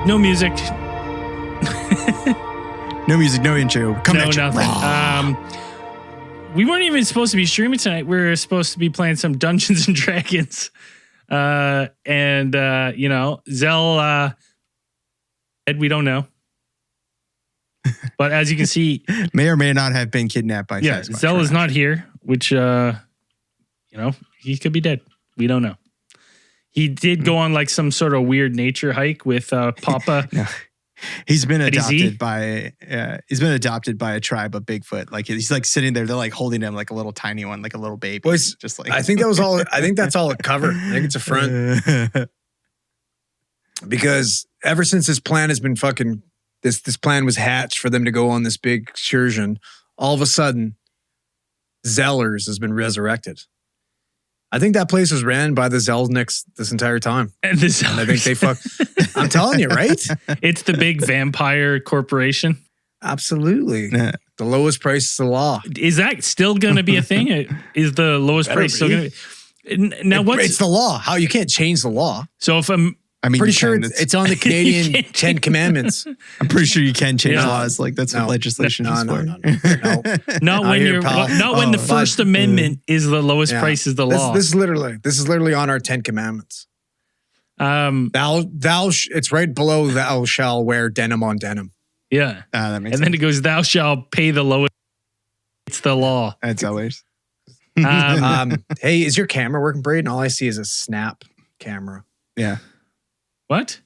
No music. No music, no intro. Come No, at you. nothing. We weren't even supposed to be streaming tonight. We were supposed to be playing some Dungeons and Dragons. You know, Zell, we don't know. But as you can see, may or may not have been kidnapped by Sasquatch. Zell is not here, which, you know, he could be dead. We don't know. He did go on like some sort of weird nature hike with Papa. No. He's been Eddie Z? adopted by a tribe of Bigfoot. Like he's like sitting there, they're like holding him like a little tiny one, like a little baby. Boys, just like I think that was all. I think that's all it covered. I think it's a front because ever since this plan has been fucking this plan was hatched for them to go on this big excursion, all of a sudden, Zellers has been resurrected. I think that place was ran by the Zelniks this entire time. And the Zellers. And I think they fuck. I'm telling you, right? It's the big vampire corporation. Absolutely. The lowest price is the law. Is that still going to be a thing? Is the lowest Better price still be. going to be? Now, It's the law. How you can't change the law. So if I'm I mean, Pretty you sure can. it's on the Canadian can't Ten Commandments. I'm pretty sure you can change Yeah. laws. Like that's what legislation is for. No. not Out when here, you're pal. not when the First Amendment is the lowest Yeah. price is the law. This is literally on our 10 Commandments. It's right below thou shall wear denim on denim. Yeah. That makes And then it goes, thou shalt pay the lowest. It's the law. That's always. Hey, is your camera working, Braden? All I see is a snap camera. Yeah. What?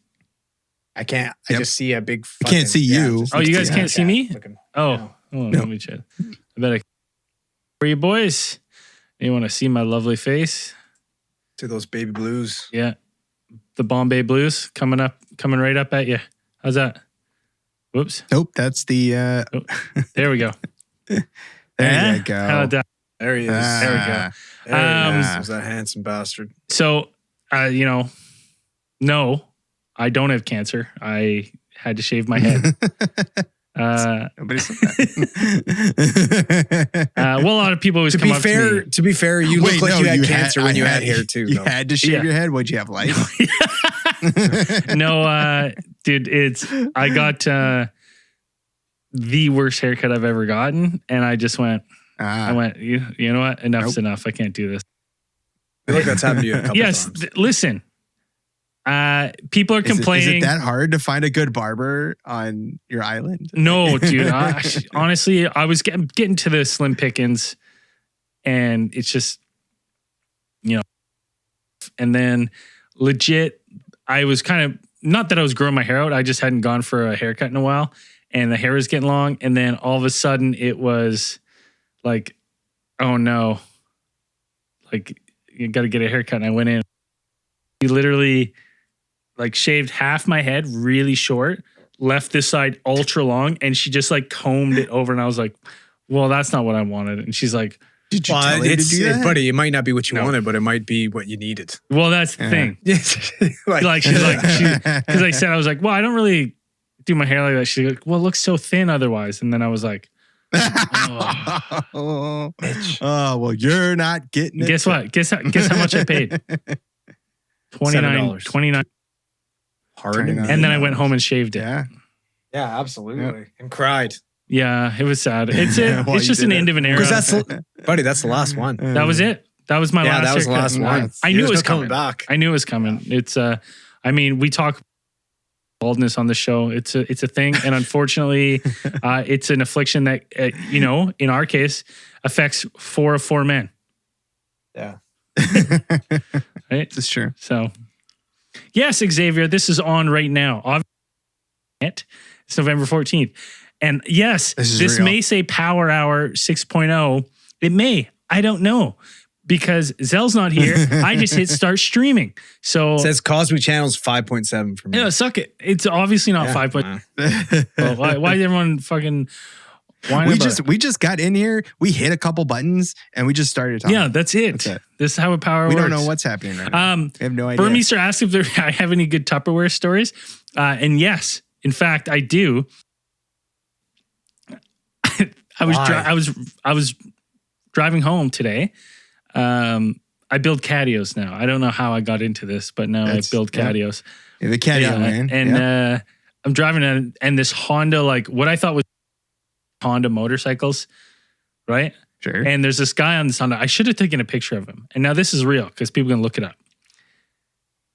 I can't. I Yep. just see a big. I can't see you. just- Oh, you guys can't see me? looking- Oh, let me check. I bet for you boys. You want to see my lovely face? to those baby blues. Yeah. The Bombay Blues coming right up at you. How's that? Whoops. Nope. That's the. There we go. There you go. How about that? There he is. There we go. There he is. Um, There's that handsome bastard. So, you know, no, I don't have cancer. I had to shave my head. Nobody said that. Well, a lot of people always To come be up fair, to to be fair, you Wait, look like no, you had cancer when you I had hair too. You though. had to shave Yeah. your head. What'd you have, light? me. No, dude, I got the worst haircut I've ever gotten, and I just went. I went. You know what? Enough's enough. I can't do this. I feel like that's happened to you a couple Yes, times. listen. People are complaining. Is it that hard to find a good barber on your island? No, dude. Honestly, I was getting to the slim pickings, and it's just, you know. And then, legit, I was kind of not that I was growing my hair out. I just hadn't gone for a haircut in a while, and the hair was getting long. And then all of a sudden, it was like, oh no, like you got to get a haircut. And I went in. He literally like shaved half my head really short, left this side ultra long, and she just like combed it over. And I was like, well, that's not what I wanted. And she's like, Did you Well, tell her to do that? buddy, it might not be what you No. wanted, but it might be what you needed. well, that's the Yeah. thing. like, She's like, because I said, I was like, well, I don't really do my hair like that. She's like, well, it looks so thin otherwise. And then I was like, oh, well, you're not getting it. guess what? Guess how much I paid? $29. $29. hard. $29. And then I went home and shaved it. Yeah. Yeah, absolutely. And cried. Yeah, it was sad. While It's you just did an it. end of an era. Because that's, buddy, that's the last one. That was it. That was my Yeah, last that was the haircut. last one. I knew it There's was no coming coming. back. I knew it was coming. It's I mean, we talk baldness on the show. It's a thing, and unfortunately, it's an affliction that you know, in our case, affects 4 of 4 men. Yeah. Right. That's true. So, yes, Xavier, this is on right now. It's November 14th, and yes, This is this real. may say Power Hour 6.0. It may. I don't know. Because Zell's not here, I just hit start streaming. So It says Cosby Channel's 5.7 for me. yeah, suck it. It's obviously not Yeah. 5. Well, why did everyone fucking whine about it? we just got in here. We hit a couple buttons and we just started talking. Yeah, that's it. That's it. This is how a power We works. don't know what's happening right now. We have no idea. Burmeister asked if I have any good Tupperware stories. And yes, in fact, I do. I was Why? I was driving home today. I build Cadios now. I don't know how I got into this, but now I build Cadios. Yeah, the Cadio, man. And I'm driving and this Honda, like what I thought was Honda motorcycles, right? Sure. And there's this guy on this Honda. I should have taken a picture of him. And now this is real because people can look it up.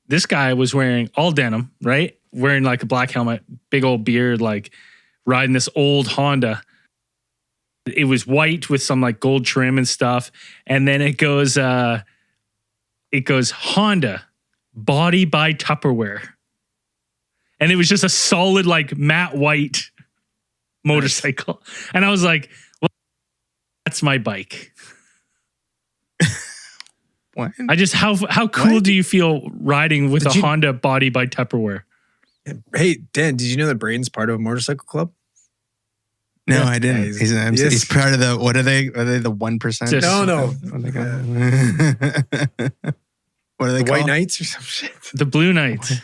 This guy was wearing all denim, right? Wearing like a black helmet, big old beard, like riding this old Honda. It was white with some like gold trim and stuff. And then it goes Honda, body by Tupperware. And it was just a solid like matte white motorcycle. And I was like, well, that's my bike. What? I just, how cool What? do you feel riding with Did a you- Honda body by Tupperware? Hey, Dan, did you know that Braden's part of a motorcycle club? No, Yeah. I didn't. Yeah, he's an MC. yes. He's part of the, what are they? Are they the 1%? Just- No. What are they called? What are they The called? White Knights or some shit. The Blue Knights.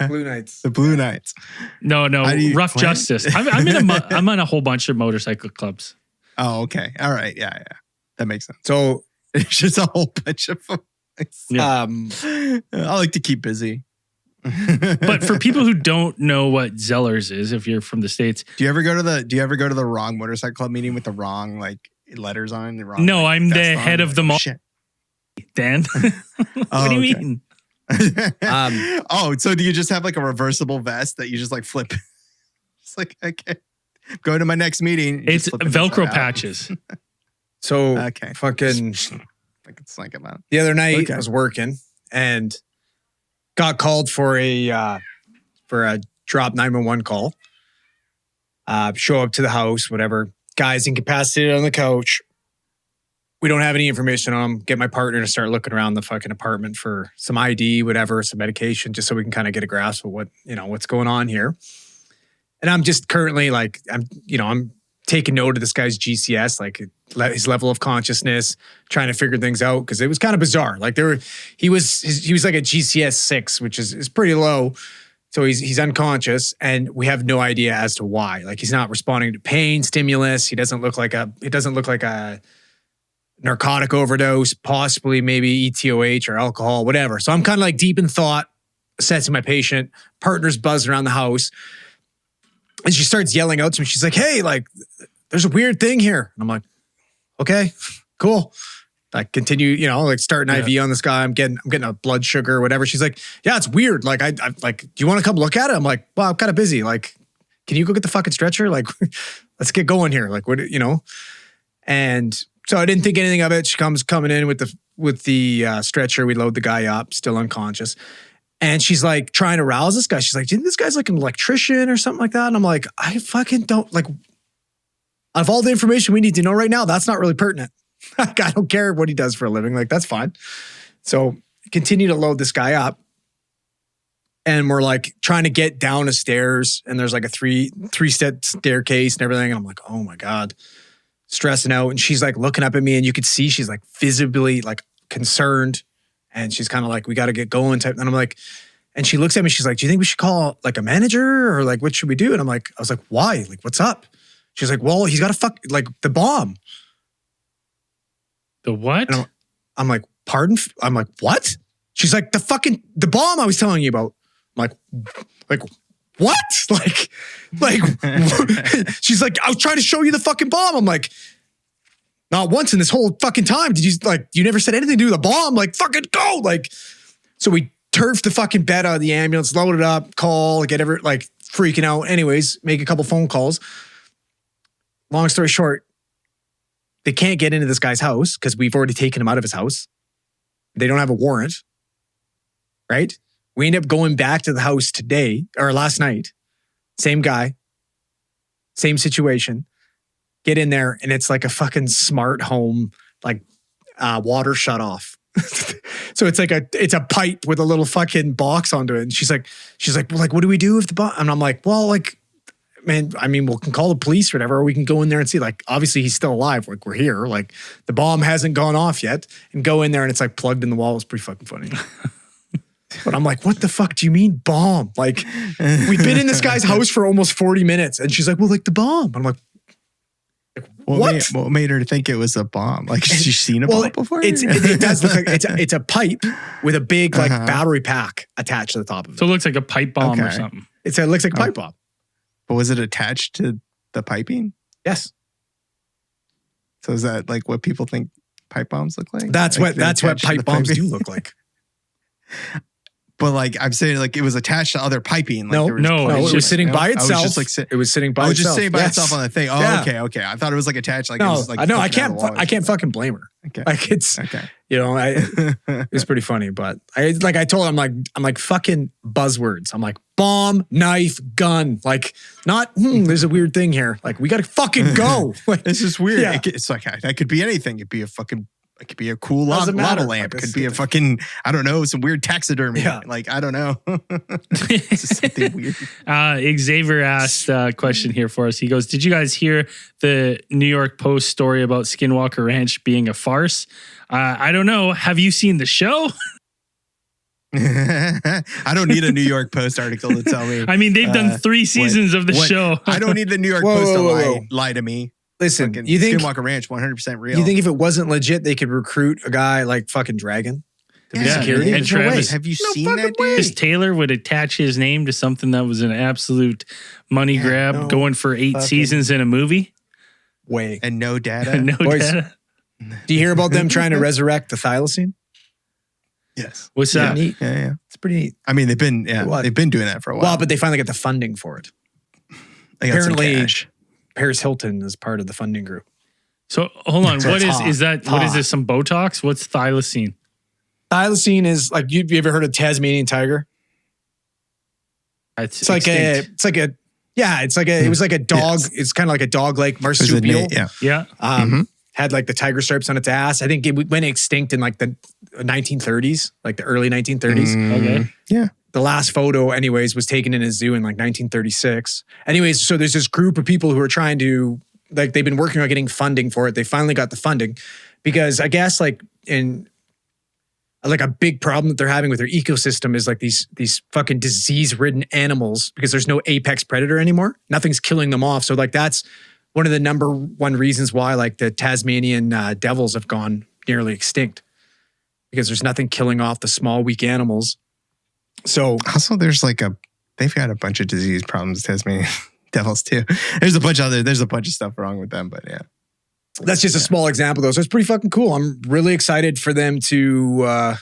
Blue Knights. The Blue Knights. No, How do you- Rough what? Justice. I'm in a whole bunch of motorcycle clubs. Oh, okay. All right. Yeah. That makes sense. So, It's just a whole bunch of them. Yeah. I like to keep busy. But for people who don't know what Zellers is, if you're from the States, do you ever go to the wrong motorcycle club meeting with the wrong like letters on the wrong? No, like, I'm the vest on? head of the Like, mall. shit. Dan, what Oh, do you okay. mean? Oh, so do you just have like a reversible vest that you just like flip? It's like, okay, go to my next meeting. you It's just flip it Velcro inside out. patches. so Okay. fucking I can think about it. the other night Okay. I was working and got called for a drop 911 call. Show up to the house, whatever. Guy's incapacitated on the couch. We don't have any information on him. Get my partner to start looking around the fucking apartment for some ID, whatever, some medication, just so we can kind of get a grasp of what's going on here. And I'm just currently like, I'm taking note of this guy's GCS, like his level of consciousness, trying to figure things out because it was kind of bizarre. Like he was like a GCS 6, which is pretty low. So he's unconscious, and we have no idea as to why. Like he's not responding to pain, stimulus. He doesn't look like a narcotic overdose, possibly maybe ETOH or alcohol, whatever. So I'm kind of like deep in thought, assessing my patient. Partner's buzzing around the house. And she starts yelling out to me. She's like, hey, like, there's a weird thing here. And I'm like, okay, cool. I continue, like start an IV on this guy. I'm getting a blood sugar or whatever. She's like, yeah, it's weird. Like, I like, do you want to come look at it? I'm like, well, I'm kind of busy. Like, can you go get the fucking stretcher? Like, let's get going here. Like, what, And so I didn't think anything of it. She coming in with the stretcher. We load the guy up, still unconscious. And she's like trying to rouse this guy. She's like, do you think this guy's like an electrician or something like that? And I'm like, I fucking don't like, of all the information we need to know right now, that's not really pertinent. Like, I don't care what he does for a living. Like, that's fine. So continue to load this guy up. And we're like trying to get down the stairs. And there's like a three-step staircase and everything. And I'm like, oh my God, stressing out. And she's like looking up at me, and you could see she's like visibly like concerned. And she's kind of like, we got to get going type. And I'm like, and she looks at me, she's like, do you think we should call like a manager or like, what should we do? And I was like, why? Like, what's up? She's like, well, he's got to like the bomb. The what? And I'm like, pardon? I'm like, what? She's like, the bomb I was telling you about. I'm like, what? Like, she's like, I was trying to show you the fucking bomb. I'm like, not once in this whole fucking time did you never said anything to do with the bomb. Like, fucking go. Like, so we turfed the fucking bed out of the ambulance, load it up, call, get like freaking out. Anyways, make a couple phone calls. Long story short, they can't get into this guy's house because we've already taken him out of his house. They don't have a warrant, right? We end up going back to the house today or last night. Same guy, same situation. Get in there, and it's like a fucking smart home, like water shut off. So it's like it's a pipe with a little fucking box onto it. And she's like, well, like, what do we do if the bomb? And I'm like, well, like, man, I mean, we can call the police or whatever, or we can go in there and see. Like, obviously he's still alive. Like, we're here. Like, the bomb hasn't gone off yet. And go in there, and it's like plugged in the wall. It's pretty fucking funny. But I'm like, what the fuck do you mean bomb? Like, we've been in this guy's house for almost 40 minutes. And she's like, well, like the bomb. I'm like, What made her think it was a bomb? Like, has she seen a bomb before? It does look like it's a pipe with a big like battery pack attached to the top of it. So it looks like a pipe bomb or something. It looks like a pipe bomb. But was it attached to the piping? Yes. So is that like what people think pipe bombs look like? That's like what pipe bombs do look like. But like I'm saying, like it was attached to other piping. Like, no, it was sitting by itself. I was just like it was sitting by itself. I was just sitting by itself on the thing. Oh, yeah. Okay. I thought it was like attached. Like, no, it was like I can't fucking blame her. Okay. Like it's, you know, it's pretty funny, but I told her, I'm like fucking buzzwords. I'm like bomb, knife, gun. Like not, there's a weird thing here. Like we got to fucking go. Like, this is weird. Yeah. It's like, that could be anything. It could be a cool lava lamp. It could be a fucking, I don't know, some weird taxidermy. Yeah. Like, I don't know. This is something weird. Xavier asked a question here for us. He goes, did you guys hear the New York Post story about Skinwalker Ranch being a farce? I don't know. Have you seen the show? I don't need a New York Post article to tell me. I mean, they've done 3 seasons of the show. I don't need the New York Post to lie to me. Listen, fucking you think Skinwalker Ranch 100% real? You think if it wasn't legit, they could recruit a guy like fucking Dragon to be security? And Travis, have you seen that? Travis Taylor would attach his name to something that was an absolute money grab, going for 8 seasons in a movie. And no data. Data. Do you hear about them trying to resurrect the thylacine? Yes. What's that? Neat. Yeah. It's pretty neat. I mean, they've been doing that for a while. Well, but they finally got the funding for it. Apparently, Paris Hilton is part of the funding group. So hold on, what is that? Hot. What is this? Some Botox? What's thylacine? Thylacine is like you ever heard of Tasmanian tiger? It's like it was like a dog. Yes. It's kind of like a dog like marsupial. Yeah. Had like the tiger stripes on its ass. I think it went extinct in like the 1930s, like the early 1930s. Okay. Yeah. The last photo, anyways, was taken in a zoo in like 1936. Anyways, so there's this group of people who are trying to, like, they've been working on getting funding for it. They finally got the funding because I guess like in like a big problem that they're having with their ecosystem is like these fucking disease-ridden animals because there's no apex predator anymore. Nothing's killing them off. So like that's one of the number one reasons why like the Tasmanian devils have gone nearly extinct because there's nothing killing off the small, weak animals. So also they've got a bunch of disease problems, Tasmanian devils too. There's a bunch of stuff wrong with them, but yeah. That's just a small example though. So it's pretty fucking cool. I'm really excited for them to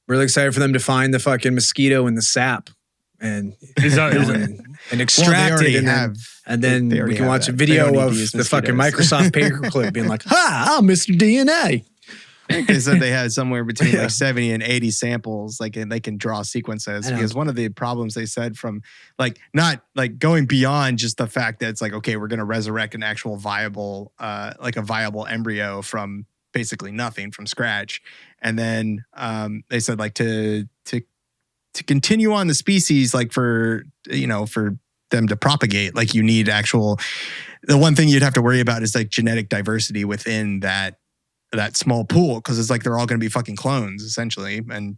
find the fucking mosquito and the sap and extract it. And then we can watch a video of the fucking Microsoft paperclip being like, "Ha, I'm Mr. DNA." They said they had somewhere between like 70 and 80 samples, like, and they can draw sequences because one of the problems they said from like not like going beyond just the fact that it's like, okay, we're going to resurrect an actual viable, like a viable embryo from basically nothing from scratch. And then they said like to continue on the species, like for them to propagate, like you need the one thing you'd have to worry about is like genetic diversity within that small pool, because it's like they're all going to be fucking clones essentially, and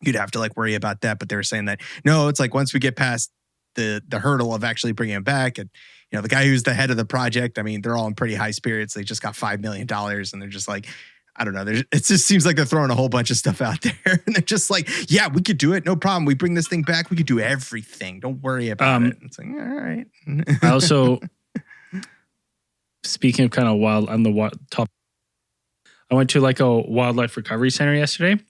you'd have to like worry about that. But they were saying that no, it's like once we get past the hurdle of actually bringing it back, and the guy who's the head of the project, I mean, they're all in pretty high spirits. They just got $5 million, and they're just like, I don't know. It just seems like they're throwing a whole bunch of stuff out there, and they're just like, yeah, we could do it, no problem. We bring this thing back, we could do everything. Don't worry about it. It's like, all right. I also, speaking of kind of wild on the top. I went to like a wildlife recovery center yesterday.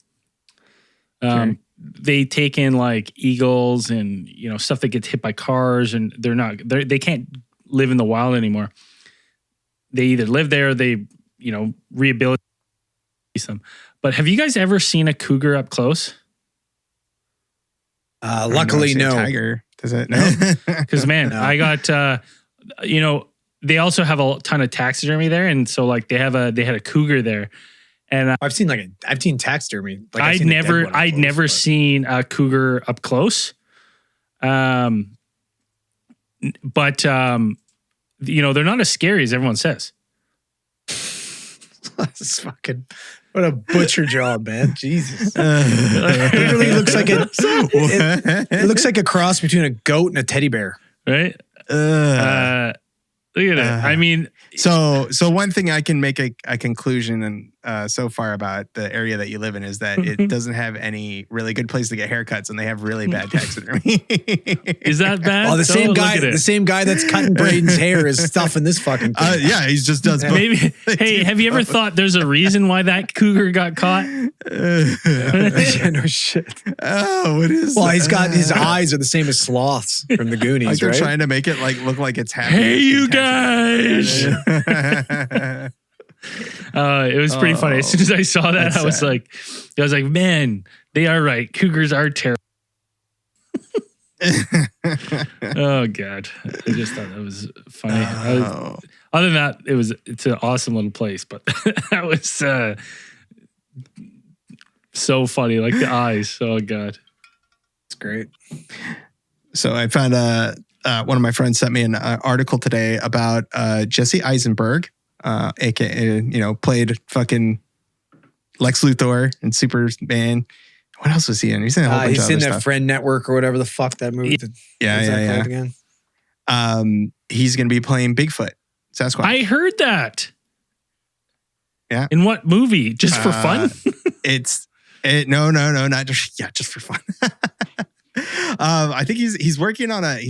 They take in like eagles and stuff that gets hit by cars, and they can't live in the wild anymore. They either live there or they rehabilitate them. But have you guys ever seen a cougar up close? Luckily, no. Tiger. Does it? No. No. Because I got they also have a ton of taxidermy there, and so like they had a cougar there, and I've seen taxidermy. Like I'd never seen a cougar up close, but they're not as scary as everyone says. That's fucking what a butcher job, man! Jesus, it literally looks like it looks like a cross between a goat and a teddy bear, right? Look at it. I mean, so one thing I can make a conclusion and so far about the area that you live in is that it doesn't have any really good place to get haircuts, and they have really bad taxidermy. Is that bad? Oh, the same guy that's cutting Braden's hair is stuffing this fucking thing. Yeah, he just does both. Maybe. Hey, have you ever thought there's a reason why that cougar got caught? Yeah, no shit. Oh, what is? Well, he's got his eyes are the same as sloths from the Goonies, like they're right? trying to make it like look like it's happening. Hey, you guys! It was pretty funny. As soon as I saw that, I was like, man, they are right. Cougars are terrible. Oh God, I just thought that was funny. Other than that, it's an awesome little place, but that was so funny, like the eyes. Oh God, it's great. So I found one of my friends sent me an article today about Jesse Eisenberg, aka played fucking Lex Luthor and Superman. What else was he in? He's in a whole bunch of other that stuff. Friend Network or whatever the fuck that movie. Yeah. Again? He's going to be playing Bigfoot, Sasquatch. I heard that. Yeah. In what movie? Just for fun? No, not just for fun. I think he's working on a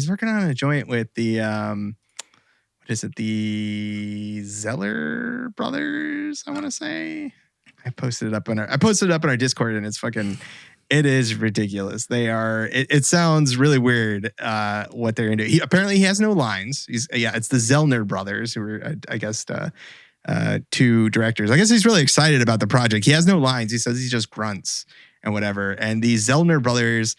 joint with the what is it? The Zeller brothers, I want to say. I posted it up on our Discord, and it is ridiculous. It sounds really weird what they're into. Apparently he has no lines. It's the Zellner brothers who are, I guess, two directors. I guess he's really excited about the project. He has no lines. He says he just grunts and whatever. And these Zellner brothers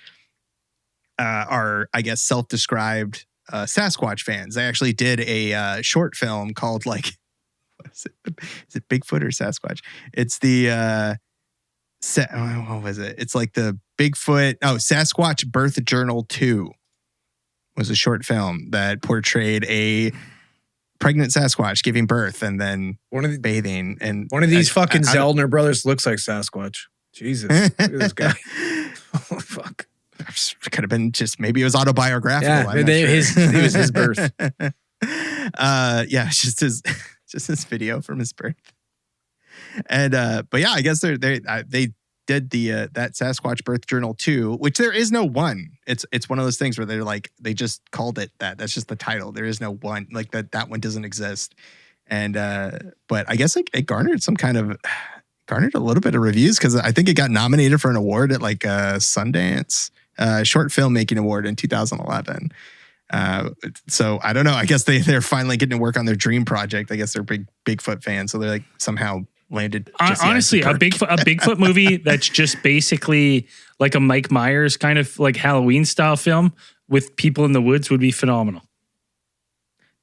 are, I guess, self-described Sasquatch fans. They actually did a short film called is it Bigfoot or Sasquatch? It's the what was it? It's like the Bigfoot. Oh, Sasquatch Birth Journal 2 was a short film that portrayed a pregnant Sasquatch giving birth and then bathing. And one of these fucking Zellner brothers looks like Sasquatch. Jesus, look at this guy. Oh, fuck. Could have been just maybe it was autobiographical. Yeah, it was his birth. It's just his video from his birth. And but yeah, I guess they did the that Sasquatch Birth Journal 2, which there is no one. It's one of those things where they're like they just called it that. That's just the title. There is no one, like that one doesn't exist. And but I guess it garnered a little bit of reviews because I think it got nominated for an award at Sundance short filmmaking award in 2011. So I don't know. I guess they're finally getting to work on their dream project. I guess they're big Bigfoot fans, so they're like somehow landed. Honestly, a Bigfoot movie that's just basically like a Mike Myers kind of like Halloween style film with people in the woods would be phenomenal.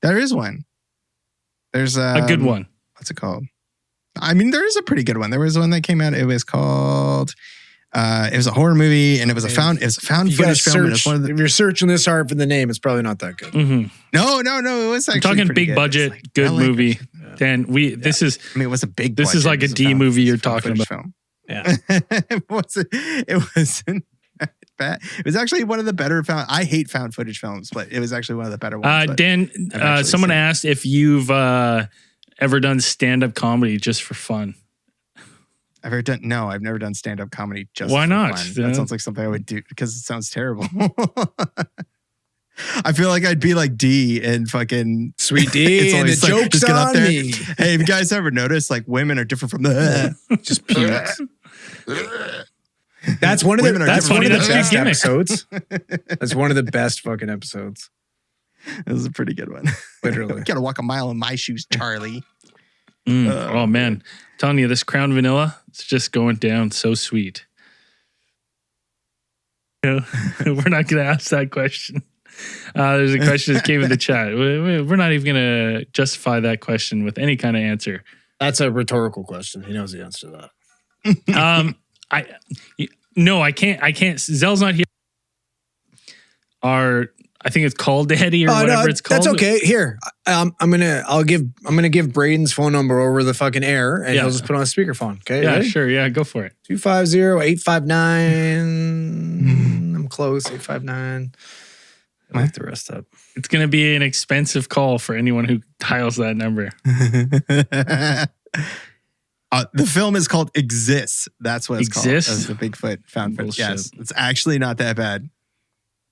There is one. There's a good one. What's it called? I mean, there is a pretty good one. There was one that came out. It was called. It was a horror movie, and it was a found footage film. If you're searching this hard for the name, it's probably not that good. Mm-hmm. No, it was actually talking big budget, good movie. Dan, this is. I mean, it was a big. This budget. is like a D movie you're talking about. Film. Yeah, it wasn't bad. It was actually one of the better found. I hate found footage films, but it was actually one of the better ones. Dan, someone asked if you've ever done stand-up comedy just for fun. No, I've never done stand-up comedy just Why for not? fun. Yeah. That sounds like something I would do because it sounds terrible. I feel like I'd be like D and fucking Sweet D and the joke's just get up on there. me. Hey, have you guys ever noticed like women are different from the just pukes. That's one of the best episodes. That's one of the best fucking episodes. This is a pretty good one. Literally. You gotta walk a mile in my shoes, Charlie. Oh man, I'm telling you, this Crown Vanilla, it's just going down so sweet. We're not going to ask that question. There's a question that came in the chat. We're not even going to justify that question with any kind of answer. That's a rhetorical question. He knows the answer to that. I can't. Zell's not here. I think it's Call Daddy or whatever it's called. That's okay. Here, I'm gonna give Braden's phone number over the fucking air, and he'll just put on a speakerphone. Okay. Yeah, ready? sure. Yeah, go for it. 250-859. I'm close. 859. I looked the rest up. It's going to be an expensive call for anyone who dials that number. The film is called Exists. That's what it's Exists? called. That's the Bigfoot found footage. Bullshit. Yes, it's actually not that bad.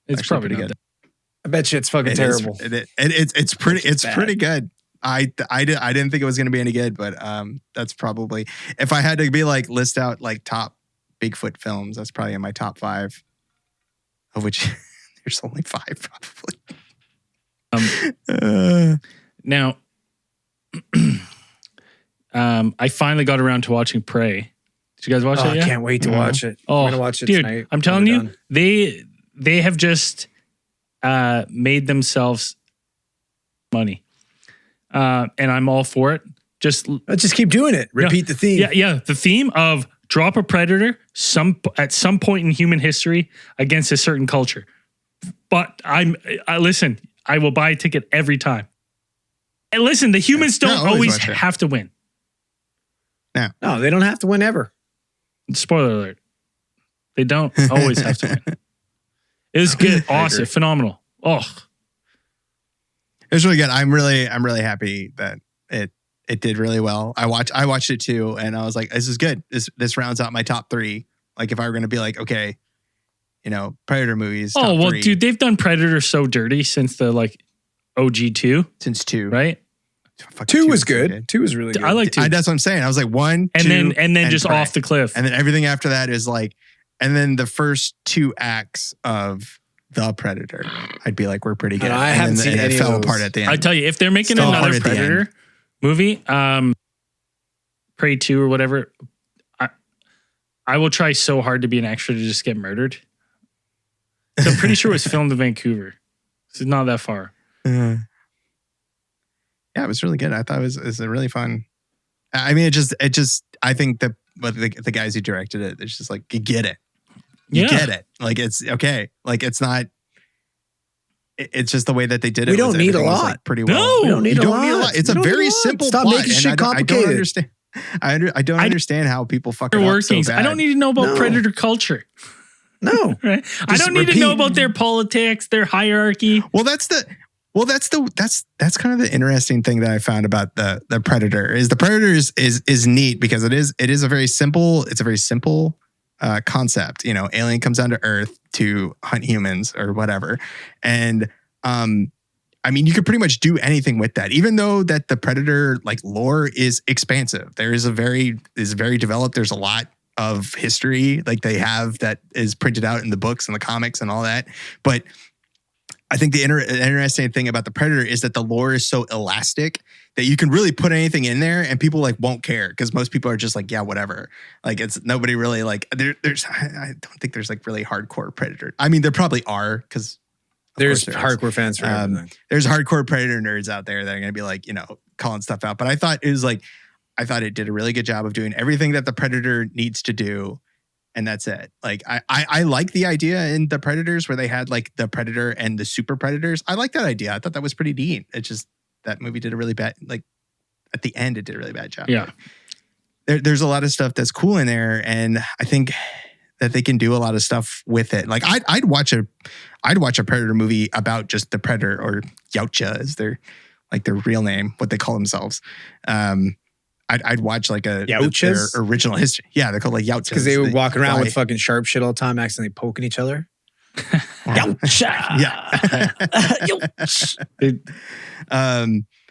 It's Actually probably pretty not good. I bet you it's fucking It is- terrible. it's pretty. It's bad. pretty good. I didn't think it was going to be any good, but that's probably, if I had to be like list out like top Bigfoot films, that's probably in my top 5, of which there's only 5 probably. Now, I finally got around to watching Prey. Did you guys watch Oh, that I yet? can't wait to watch it. Oh, I'm gonna watch it dude, tonight. I'm when telling we're you, done. they have just made themselves money, and I'm all for it. Just Let's just keep doing it. Repeat the theme. yeah. The theme of drop a predator at some point in human history against a certain culture. But I listen. I will buy a ticket every time. And listen, the humans Yeah, don't always always watch it. have to win. No, they don't have to win ever. Spoiler alert. They don't always have to win. It was good, I awesome, agree. phenomenal. Oh, It was really good. I'm really happy that it did really well. I watched it too, and I was like, this is good. This rounds out my top 3. Like if I were going to be like, okay, Predator movies. oh top well, 3 dude, they've done Predator so dirty since the OG 2, since 2. right? Fucking 2 was so good. 2 was really good. I like 2. That's what I'm saying. I was like 1, and 2, then just Prey. off the cliff. And then everything after that is like, and then the first 2 acts of The Predator, I'd be like, we're pretty good. And I And haven't then seen it any of fell those. apart at the end. I tell you, if they're making Still another hard at the Predator movie, Prey 2 or whatever, I will try so hard to be an extra to just get murdered. So I'm pretty sure it was filmed in Vancouver. This is not that far. Yeah, it was really good. I thought it was a really fun. I mean, it just. I think that the guys who directed it, it's just like you get it, you get it. Like it's okay. Like it's not. It's just the way that they did it. We don't was need a everything was, lot. like, pretty No, well. We don't need You a don't lot. need a lot. It's You a don't need very a lot. simple Stop plot, making and shit I don't complicated. understand. I don't understand how people fuck it Their up so workings. bad. I don't need to know about No. Predator culture. No. Right? I don't need to know about their politics, their hierarchy. Well, that's kind of the interesting thing that I found about the Predator is the Predator is neat because it is a very simple concept. Alien comes down to Earth to hunt humans or whatever, and I mean you could pretty much do anything with that. Even though that the Predator like lore is expansive, there is very developed. There's a lot of history like they have that is printed out in the books and the comics and all that, but I think the interesting thing about the Predator is that the lore is so elastic that you can really put anything in there and people like won't care because most people are just like, yeah, whatever. Like it's nobody really like there's I don't think there's like really hardcore Predator. I mean, there probably are because There's hardcore fans for everything. there's hardcore Predator nerds out there that are going to be like, calling stuff out. But I thought it did a really good job of doing everything that the Predator needs to do. And that's it. Like I like the idea in the Predators where they had like the Predator and the super predators. I like that idea. I thought that was pretty neat. It's just that movie did a really bad, like at the end, it did a really bad job. Yeah. There's a lot of stuff that's cool in there. And I think that they can do a lot of stuff with it. Like I'd watch a Predator movie about just the Predator, or Yautja is their real name, what they call themselves. I'd watch like their Yautjas? original history. Yeah, they're called like Yautjas. Because they would walk around with fly. fucking sharp shit all the time, accidentally poking each other. Yeah.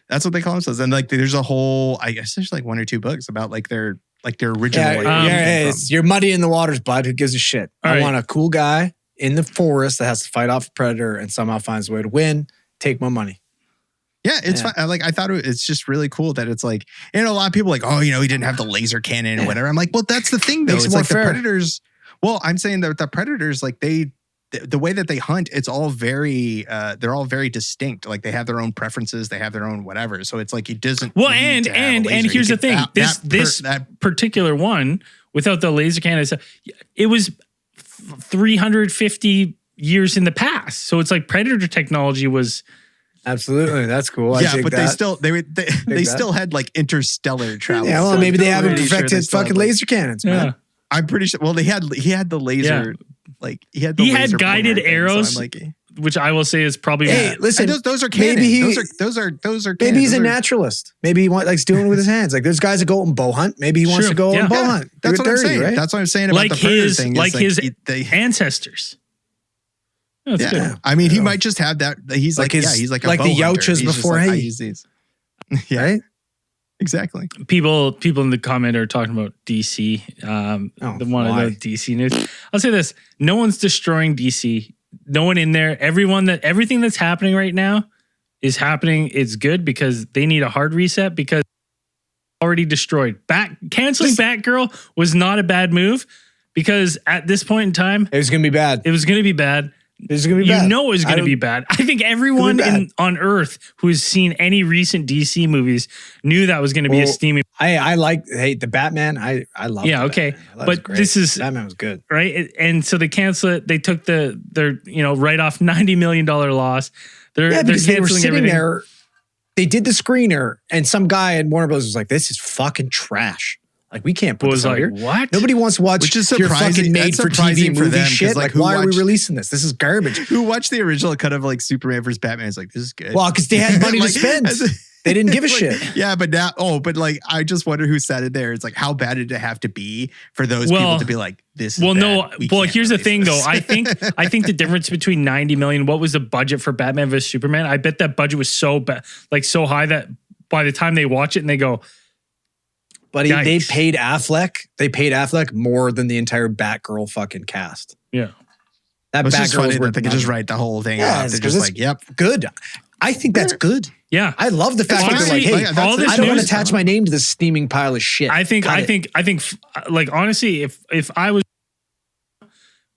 That's what they call themselves. And like there's a whole, I guess there's like 1 or 2 books about like their original. Yeah, like, where they came from. you're muddy in the waters, bud. Who gives a shit? All I right. want a cool guy in the forest that has to fight off a predator and somehow finds a way to win. Take my money. Yeah, it's Yeah. fun. Like I thought it's just really cool that it's like, a lot of people are like, oh, he didn't have the laser cannon or whatever. I'm like, well, that's the thing though. Makes it It's more like fair. the Predators. Well, I'm saying that the Predators, like the way that they hunt, it's all they're all very distinct. Like they have their own preferences, they have their own whatever. So it's like it doesn't. Well, need to have a and laser. here's You the can- thing. that Particular one without the laser cannon, it was 350 years in the past. So it's like Predator technology was. Absolutely, that's cool. I yeah, dig but that. they still had like interstellar travel. Yeah, well, So maybe they I'm haven't pretty sure perfected they still fucking had, like- laser cannons, Yeah. man. I'm pretty sure. Well, he had the laser. Yeah. Like he had the He had laser guided pointer thing, so arrows. I'm like, which I will say is probably Hey, listen, those are canon. maybe he- those are canon. maybe he's Those a are- naturalist. Maybe he likes doing it with his hands. Like there's guys that go out and bow hunt. Maybe he wants Sure. to go out and Yeah. bow Yeah, hunt. that's Do what it I'm dirty, saying. right? That's what I'm saying about like the predator his thing. like is, his they, ancestors. That's yeah. good. I mean, he might just have that. He's Like like, his- he's like a like the bow hunter. Youches He's just before like, I Haiti. use these. Yeah, Right? exactly. People in the comment are talking about DC. Oh, The one of why? the DC news. I'll say this: no one's destroying DC. No one in there. Everything that's happening right now is happening. It's good because they need a hard reset because already destroyed. Canceling Batgirl was not a bad move because at this point in time, It was gonna be bad. it was going to be bad. It was gonna be You bad. know it was going to be bad. I think everyone bad. on Earth who has seen any recent DC movies knew that was going to be a Well, steamy, I like the Batman. I love. Yeah, the okay. Batman. That was But great. this is- Batman was good. right? And so they cancel it. They took their write off $90 million loss. They're Yeah, because they were canceling sitting everything. there. They did the screener, and some guy at Warner Bros. Was like, "This is fucking trash. Like, we can't put Was this out like, here. what? Nobody wants to watch Which is your surprising. fucking made That's for TV surprising for movie them, 'cause, shit. like, Like, who why are we watched- releasing this? This is garbage." Who watched the original cut of like Superman vs. Batman? Is like, this is good. Well, because they had money Like, to spend. They didn't give a like, shit. Yeah, but now, but like, I just wonder who sat it there. It's like, how bad did it have to be for those people Well, to be like, this? Is Well, bad. no. We Well, can't here's the release thing, this." though. I think the difference between 90 million, what was the budget for Batman vs Superman? I bet that budget was so high that by the time they watch it and they go, But they Yikes. paid Affleck. They paid Affleck more than the entire Batgirl fucking cast. yeah, That It's just funny Batgirl's that worth they can just money. write the whole thing Yeah, out. it's They're 'cause just it's like, yep. good. I think that's good. yeah. I love the fact that they're like, Honestly, "Hey, all this I don't want to news- attach my name to this steaming pile of shit." I think, Cut it. like honestly, if I was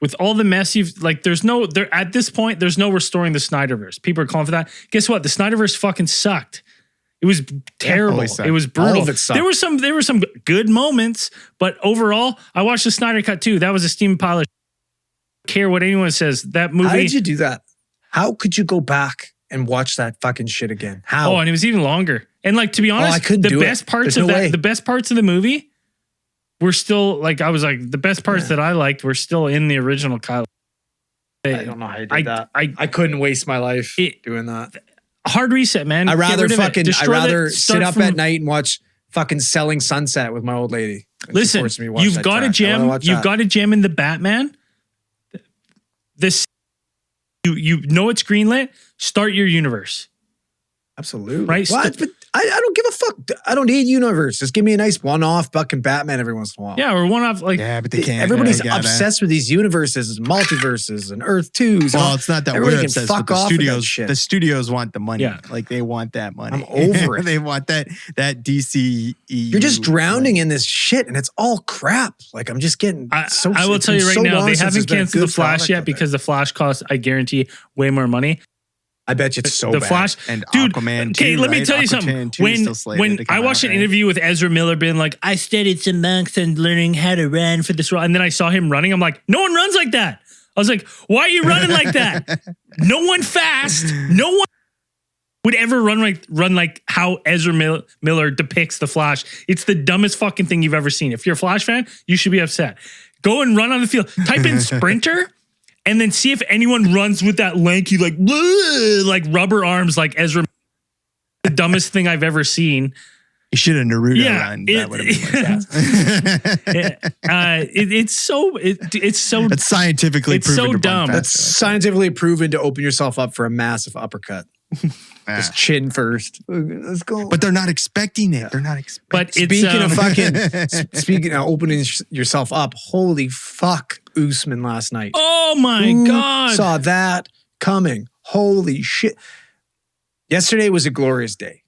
with all the mess there at this point, there's no restoring the Snyderverse. People are calling for that. Guess what? The Snyderverse fucking sucked. It was terrible. always sucked. It was brutal. All of it sucked. There were some good moments, but overall, I watched the Snyder Cut too. That was a steaming pile of shit. Care what anyone says. That movie. How did you do that? How could you go back and watch that fucking shit again? How? Oh, and it was even longer. And like to be honest, I couldn't the do it. best parts There's of no that, way. the best parts of the movie were still like I was like the best parts that I liked were still in the original Kyle. I don't know how you did I- that. I- I couldn't waste my life It- doing that. Hard reset, man. I'd Get rather rid of it. Destroy sit up at night and watch fucking Selling Sunset with my old lady. She Listen, forced me to watch you've that got a trash. I wanna gem. watch You've that. got a gem in the Batman. This you know it's greenlit. Start your universe. Absolutely. Right? What? But I don't give a fuck. I don't need universe. Just give me a nice one-off fucking Batman every once in a while. Yeah, or one off like Yeah, but they can't. Everybody's they gotta- obsessed with these universes and multiverses and Earth 2s. Well, it's not that Everybody we're can obsessed with fuck the off with that studios. shit. The studios want the money. Yeah. Like they want that money. I'm over it. They want that DC. You're just drowning in this shit and it's all crap. Like I'm just getting so I will it's tell been you right so now, long they since haven't there's been a canceled the good Flash product yet out there. because the Flash costs, I guarantee, way more money. I bet you it's so the bad. Flash, And dude. Aquaman Okay, 2, let me right? tell you Aquaman something. 2 is still slated When to come I watched out, an right? interview with Ezra Miller, being like, I studied some months and learning how to run for this role, and then I saw him running. I'm like, no one runs like that. I was like, why are you running like that? No one fast. No one would ever run like how Ezra Miller depicts the Flash. It's the dumbest fucking thing you've ever seen. If you're a Flash fan, you should be upset. Go and run on the field. Type in sprinter. And then see if anyone runs with that lanky, like rubber arms, like Ezra. The dumbest thing I've ever seen. You should have Naruto Yeah, run. That would have been It's so. That's scientifically It's proven so to run dumb. That's faster. scientifically proven to open yourself up for a massive uppercut. Just chin first. Let's go. But they're not expecting it. They're not expecting But it's Speaking of fucking, speaking of opening yourself up, holy fuck, Usman last night. Oh my Who god! saw that coming? Holy shit! Yesterday was a glorious day.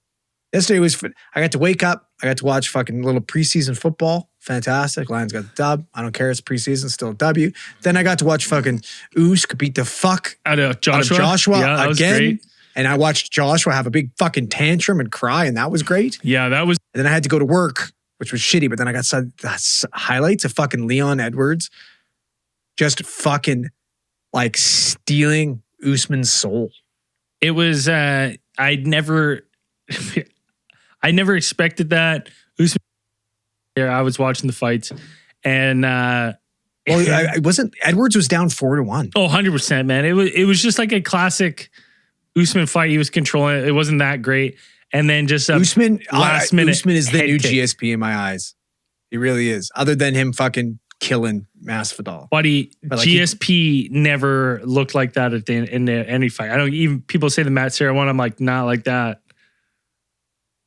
Yesterday was. I got to wake up. I got to watch fucking little preseason football. Fantastic. Lions got the dub. I don't care. It's preseason. Still a W. Then I got to watch fucking Usyk beat the fuck Out of Joshua. Joshua Yeah, that was again. great. And I watched Joshua have a big fucking tantrum and cry, and that was great. Yeah, that was. And then I had to go to work, which was shitty. But then I got some highlights of fucking Leon Edwards just fucking like stealing Usman's soul. It was. I never expected that. I was watching the fights, and Well, I wasn't. Edwards was down 4-1. Oh, 100%, man. It was just like a classic Usman fight. He was controlling it. It wasn't that great. And then just Usman, last minute Usman is the head new kick. GSP in my eyes. He really is. Other than him fucking killing Masvidal. Buddy, But like GSP never looked like that in any fight. I don't even people say the Matt Serra one. I'm like, not like that.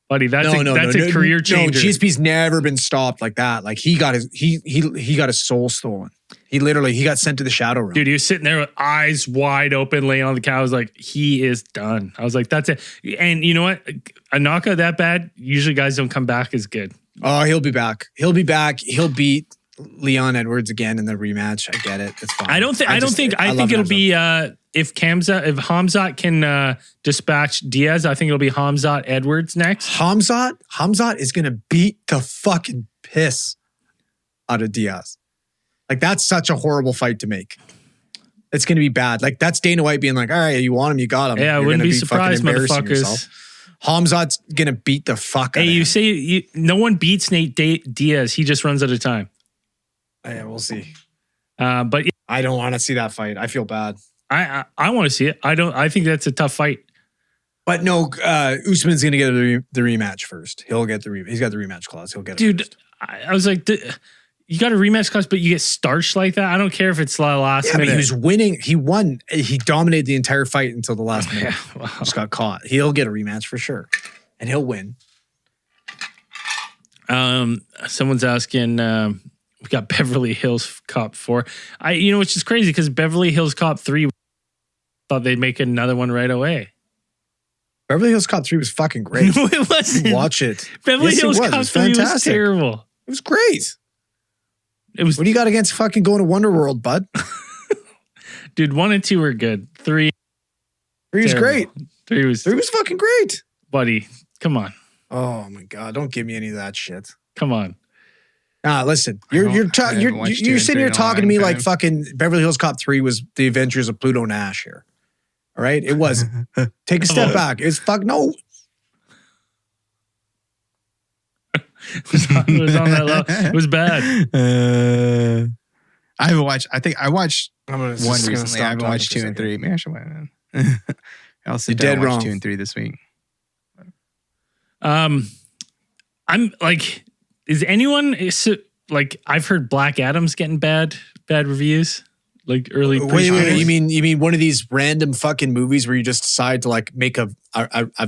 Buddy, that's a career changer. No, GSP's never been stopped like that. Like he got his soul stolen. He got sent to the shadow realm. Dude, he was sitting there with eyes wide open, laying on the couch. I was like, he is done. I was like, that's it. And you know what? A knockout that bad, usually guys don't come back as good. Oh, he'll be back. He'll be back. He'll beat Leon Edwards again in the rematch. I get it. It's fine. I think it'll be if Hamzat can dispatch Diaz, I think it'll be Hamzat Edwards next. Hamzat is gonna beat the fucking piss out of Diaz. Like that's such a horrible fight to make. It's gonna be bad. Like that's Dana White being like, all right, you want him, you got him. Yeah, I You're wouldn't gonna be surprised, embarrassing motherfuckers. yourself. Hamzat's gonna beat the fuck out Hey, of him. you say no one beats Nate Diaz. He just runs out of time. Yeah, we'll see. But I don't want to see that fight. I feel bad. I want to see it. I think that's a tough fight. But no, Usman's going to get the rematch first. He'll get he's got the rematch clause. He'll get it. Dude, first. I was like, you got a rematch clause, but you get starched like that? I don't care if it's the last But minute. he was winning. He won. He dominated the entire fight until the last minute. Yeah, wow. Just got caught. He'll get a rematch for sure. And he'll win. Someone's asking, we got Beverly Hills Cop 4. Which is crazy because Beverly Hills Cop 3 thought they'd make another one right away. Beverly Hills Cop 3 was fucking great. No, it wasn't. Watch it. Beverly Yes, it Hills was. It Cop was 3 was fantastic. terrible. It was great. It was, What do you got against fucking going to Wonder World, bud? dude, 1 and 2 were good. 3 3 was terrible. great. 3 was, 3 was fucking great. buddy, come on. Oh my God. Don't give me any of that shit. Come on. Listen, I you're haven't watched 2 you're and sitting 3 here in a talking to long me time. like fucking Beverly Hills Cop 3 was the Adventures of Pluto Nash here. All right, it was. Take a step back. It's no. It was on that level. It was bad. I haven't watched. I think I watched I'm gonna one recently. I haven't watched 2 and 3. Maybe I should watch it. I'll sit You're down and dead watch wrong. 2 and 3 this week. I'm like, is anyone like? I've heard Black Adam's getting bad reviews. Like early. Wait, pre-screenings. you mean one of these random fucking movies where you just decide to like make a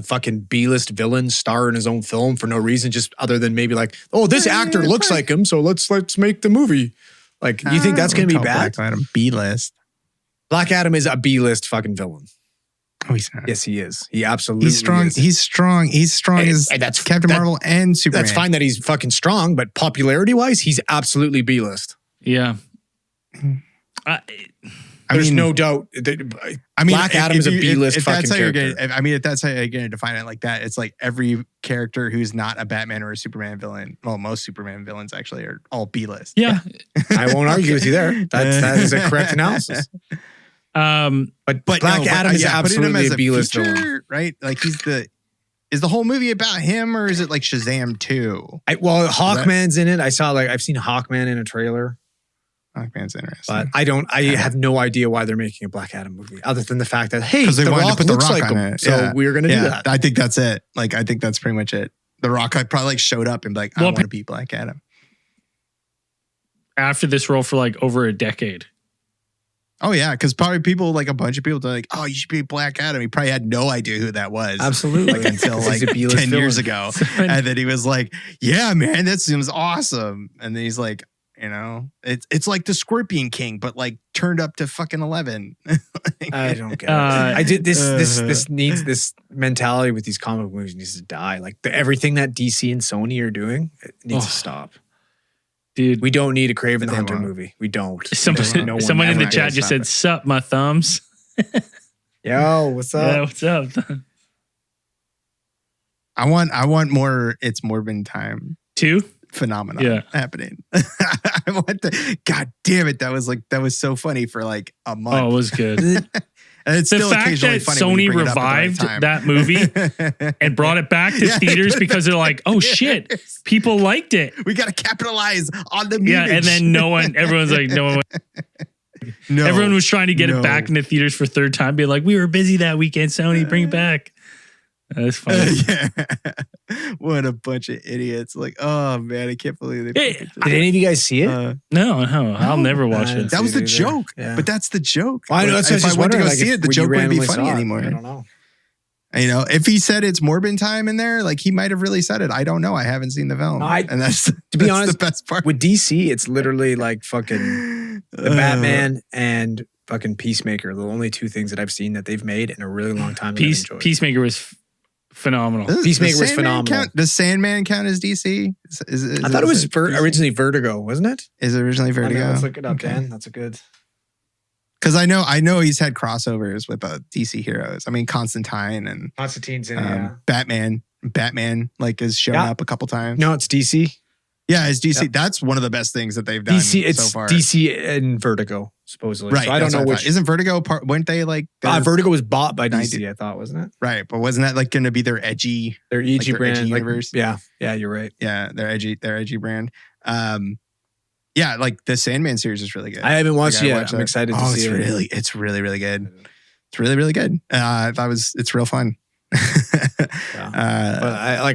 fucking B-list villain star in his own film for no reason, just other than maybe like, oh, this actor looks like him, so let's make the movie. Like, you think that's gonna be bad? Black Adam B-list. Black Adam is a B-list fucking villain. Oh, he's not. Yes, he is. He absolutely He's strong. is. He's strong. He's strong Hey, as hey, that's- Captain that- Marvel and Superman. That's fine that he's fucking strong, but popularity-wise, he's absolutely B-list. Yeah. There's mean, no doubt. Black Adam is a B-list if fucking that's how you're character. gonna, if that's how you're going to define it like that, it's like every character who's not a Batman or a Superman villain. Well, most Superman villains actually are all B-list. Yeah. I won't argue with you there. That is a correct analysis. But Black Adam is absolutely a B-list villain. right? Like is the whole movie about him or is it like Shazam 2? Hawkman's in it. I've seen Hawkman in a trailer, Hawkman's interesting. but I have no idea why they're making a Black Adam movie, other than the fact that hey, 'Cause they the wanted to Rock put The looks Rock like on him, it. so Yeah. we're gonna do that. I think that's it. Like, I think that's pretty much it. The Rock probably like showed up and be like, I Well, want to be Black Adam. After this role for like over a decade. Oh yeah, because probably a bunch of people are like, oh, you should be Black Adam. He probably had no idea who that was. Absolutely, Like, until like He's a B-list 10 years villain. ago. And then he was like, yeah, man, that seems awesome. And then he's like, it's like the Scorpion King, but like turned up to fucking 11. I don't get it. I did this mentality with these comic movies needs to die. Like everything that DC and Sony are doing, it needs to stop. Dude, We don't need a Craven the They Hunter won't. movie. We don't. someone, someone in the chat just said, "Sup, my thumbs." Yo, what's up? Yeah, what's up? I want more It's Morbin Time 2? phenomenon Yeah. happening. I want God damn it. That was so funny for like a month. Oh, it was good. And it's The still fact occasionally that funny when you Sony bring it up at the revived right time. that movie and brought it back to Yeah. theaters because they're like, oh shit, people liked it. We got to capitalize on the Yeah, memeage. and then everyone's like, no one. No. Everyone was trying to get no. it back in the theaters for third time, being like, we were busy that weekend, Sony, bring it back. That's funny. Yeah. What a bunch of idiots. Like, oh man, I can't believe they. Hey, Did any of you guys see it? No, I'll never watch I it. that was the See it either. joke. Yeah. But that's the joke. Well, I know, Like, that's what if I I was went to wondering. go Like, see it, the when you joke wouldn't be randomly funny saw it. anymore. I don't know. You know, if he said it's Morbin time in there, like he might have really said it. I don't know. I haven't seen the film. No, and that's to be that's honest, the best part. With DC, it's literally like fucking the Batman and fucking Peacemaker. The only two things that I've seen that they've made in a really long time. That I've enjoyed. Peacemaker was phenomenal. Peacemaker was Sandman phenomenal. Does Sandman count as DC? I thought it was originally Vertigo, wasn't it? Is it originally I know, Vertigo? let's look it up, Dan. That's a good. Because I know he's had crossovers with DC heroes. I mean, Constantine and Constantine's in Batman like has shown up a couple times. No, it's DC. Yeah, it's DC. Yep. That's one of the best things that they've done DC. It's so far. DC and Vertigo, supposedly. Right. So I don't that's know what which. thought. Isn't Vertigo part? Weren't they like their- Vertigo was bought by 90. DC. I thought, wasn't it? right? But wasn't that like going to be their edgy? Their EG their brand, edgy like, universe? yeah, you're right. Yeah, their edgy brand. Yeah, like the Sandman series is really good. I haven't watched Like, I it yet. watched I'm that. excited to Oh, see it. it's really good. It's really good. It's real fun. Yeah. But I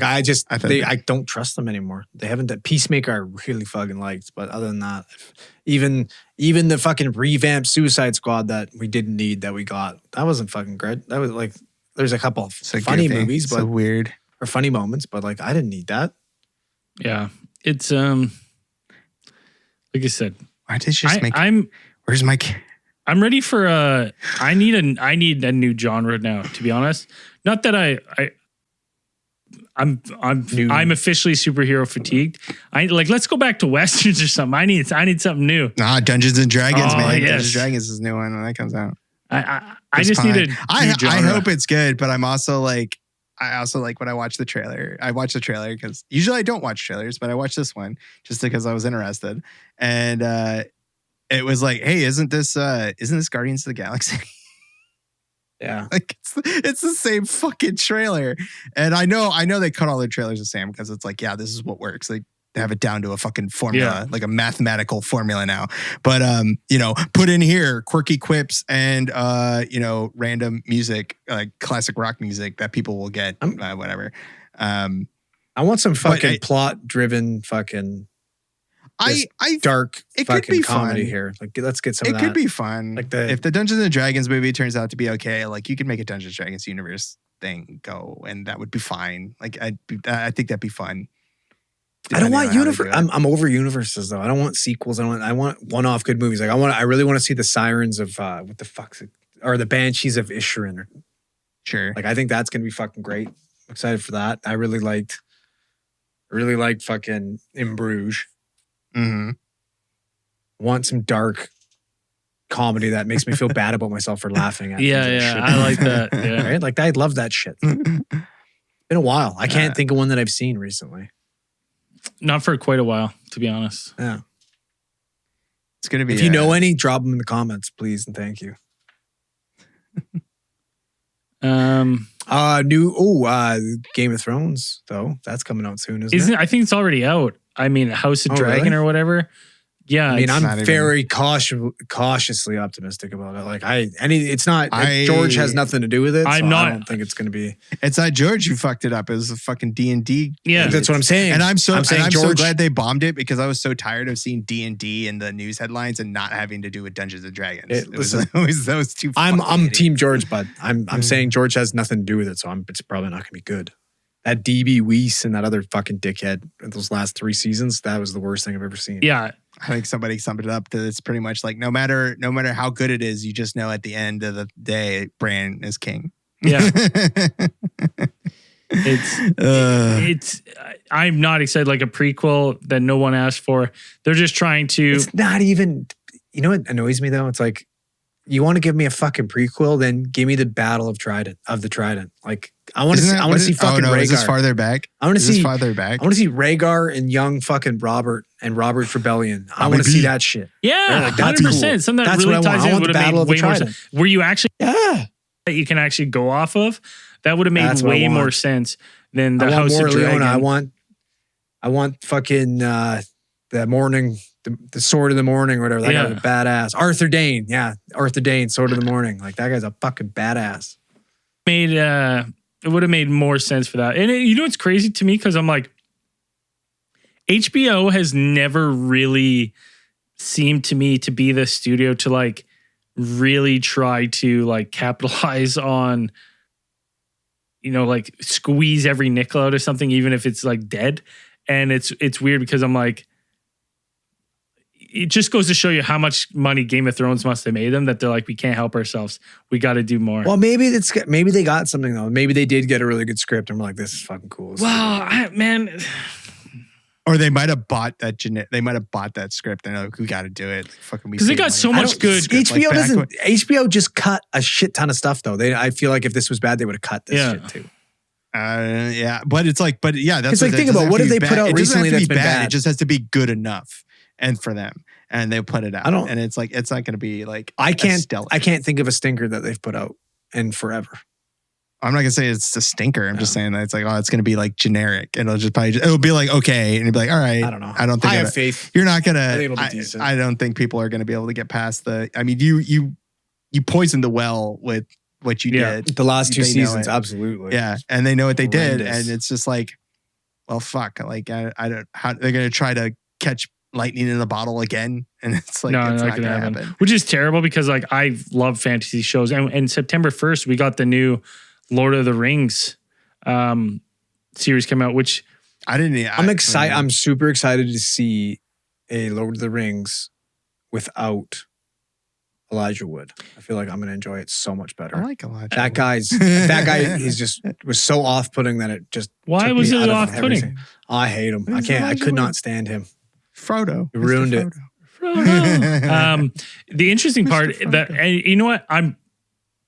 I don't trust them anymore. They haven't. That Peacemaker I really fucking liked, but other than that, even the fucking revamped Suicide Squad that we didn't need that we got, that wasn't fucking great. That was like there's a couple of so funny goofy. movies, so but weird. or funny moments, but like I didn't need that. Yeah, it's like I said, Why did you just make? I'm Where's my? I'm ready for I need a new genre now, to be honest. Not that I'm officially superhero fatigued. Let's go back to westerns or something. I need something new. Nah, Dungeons and Dragons, Oh, man. yes. Dungeons and Dragons is a new one when that comes out. I It's just fine. need a new I genre. hope it's good, but I also like when I watch the trailer. I watch the trailer because usually I don't watch trailers, but I watched this one just because I was interested. And it was like, hey, isn't this Guardians of the Galaxy? Yeah. Like it's the same fucking trailer. And I know they cut all their trailers the same because it's like, yeah, this is what works. Like they have it down to a fucking formula, like a mathematical formula now. But put in here quirky quips and random music, like classic rock music that people will get, whatever. I want some fucking plot-driven fucking dark it fucking could be comedy fun. here. Like let's get some of It that. could be fun. Like if the Dungeons and Dragons movie turns out to be okay, like you could make a Dungeons and Dragons universe thing go, and that would be fine. Like I think that'd be fun. I don't want Depending on how universe. they do it. I'm over universes though. I don't want sequels. I want one-off good movies. Like I really want to see the Sirens of what the fuck's it, or the Banshees of Inisherin. Sure. Like I think that's gonna be fucking great. I'm excited for that. I really liked fucking In Bruges. Mm-hmm. Want some dark comedy that makes me feel bad about myself for laughing at. Yeah, things yeah, shit. I like that. Yeah. Right? Like I love that shit. Been a while. I can't think of one that I've seen recently. Not for quite a while, to be honest. Yeah. It's gonna be. If you know any, drop them in the comments, please, and thank you. Game of Thrones though. That's coming out soon, isn't it? I think it's already out. I mean, House of Dragon really? or whatever. Yeah, I mean, not I'm even- very cautiously optimistic about it. Like it's not. George has nothing to do with it. I'm so not- I don't think it's going to be. It's not George who fucked it up. It was a fucking D&D. Yeah. That's what I'm saying. And I'm so George. glad they bombed it because I was so tired of seeing D&D in the news headlines and not having to do with Dungeons and Dragons. Listen, That was too. I'm fucking Team George, but I'm saying George has nothing to do with it, so it's probably not going to be good. That DB Weiss and that other fucking dickhead in those last 3 seasons, that was the worst thing I've ever seen. yeah. I think somebody summed it up that it's pretty much like no matter how good it is, you just know at the end of the day, Bran is king. Yeah. It's I'm not excited like a prequel that no one asked for. They're just trying to. It's not even. You know what annoys me though? It's like you want to give me a fucking prequel, then give me the Battle of the Trident. Like I want to see fucking Rhaegar. Is this farther back? I want to see farther back. I want to see Rhaegar and young fucking Robert and Robert's Rebellion. I want to see that shit. Yeah, like, that's 100%. cool. Something that That's really what I want. ties I in want would the have Battle made of the way more Trident. sense. Were you actually Yeah. that you can actually go off of? That would have made That's what I way want. more sense than the I want House more of Leona. Dragon. I want fucking the morning, the Sword of the Morning or whatever. That guy's a badass. Arthur Dayne. Yeah. Arthur Dayne, Sword of the Morning. Like that guy's a fucking badass. It would have made more sense for that. And you know what's crazy to me? Because I'm like, HBO has never really seemed to me to be the studio to like really try to like capitalize on, you know, like squeeze every nickel out of something, even if it's like dead. And it's weird because I'm like, it just goes to show you how much money Game of Thrones must have made them that they're like, we can't help ourselves. We got to do more. Well, maybe they got something though. Maybe they did get a really good script and we're like, this is fucking cool. Wow, man. Or they might have bought that. They might have bought that script and they're like, we got to do it. Because they got so much good. HBO just cut a shit ton of stuff though. I feel like if this was bad, they would have cut this shit too. Yeah, but it's like, that's like, think about what did they put out recently that's been bad. It just has to be good enough, and for them, and they put it out. And it's like it's not going to be like I can't think of a stinker that they've put out in forever. I'm not gonna say it's a stinker. I'm just saying that it's like, oh, it's gonna be like generic, and it'll be like okay, and you'll be like, all right. I don't know. I don't think I have faith. You're not gonna. I think it'll be decent. I don't think people are gonna be able to get past the. I mean, you poisoned the well with what you did. The last two seasons, absolutely. Yeah, and they know what they did, Horrendous. and it's just like, well, fuck. Like I don't. How they're gonna try to catch lightning in a bottle again, and it's like it's not gonna happen. Which is terrible because like I love fantasy shows, and September 1st we got the new Lord of the Rings series come out, which I'm excited. I'm super excited to see a Lord of the Rings without Elijah Wood. I feel like I'm going to enjoy it so much better. I like Elijah. That guy was so off-putting that it just. Why was it off-putting? I hate him. I could not stand him. Frodo. He ruined it. Frodo. The interesting part you know what?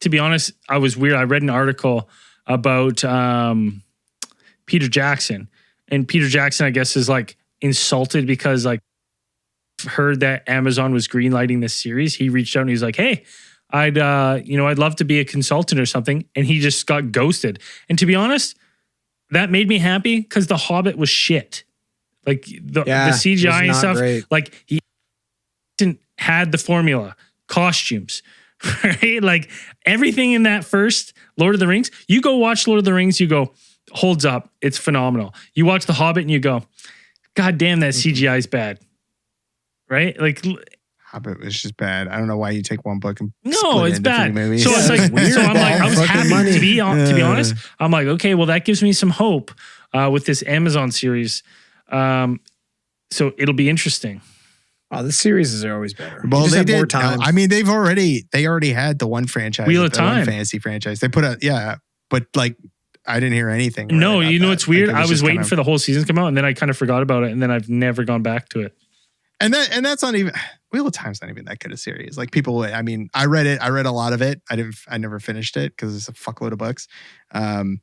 To be honest, I was weird. I read an article about Peter Jackson, and Peter Jackson, I guess, is like insulted because like heard that Amazon was greenlighting this series. He reached out and he's like, "Hey, I'd love to be a consultant or something," and he just got ghosted. And to be honest, that made me happy because The Hobbit was shit. Like the CGI and stuff. Great. Like he had the formula, costumes. Right? Like everything in that first Lord of the Rings, you go watch Lord of the Rings, you go, holds up. It's phenomenal. You watch The Hobbit and you go, God damn, that CGI is bad. Right? Like Hobbit was just bad. I don't know why you take one book and it's bad. Movies. So it's like, so I'm like, I was happy to be honest. I'm like, okay, well that gives me some hope with this Amazon series. So it'll be interesting. Oh, the series are always better. Well, they did more time. I mean, they already had the one franchise, Wheel of Time, one fantasy franchise. They put but like I didn't hear anything. No, you know what's weird? I was waiting for the whole season to come out, and then I kind of forgot about it, and then I've never gone back to it. And that's not even Wheel of Time's not even that good a series. Like people, I mean, I read it. I read a lot of it. I never finished it because it's a fuckload of books. And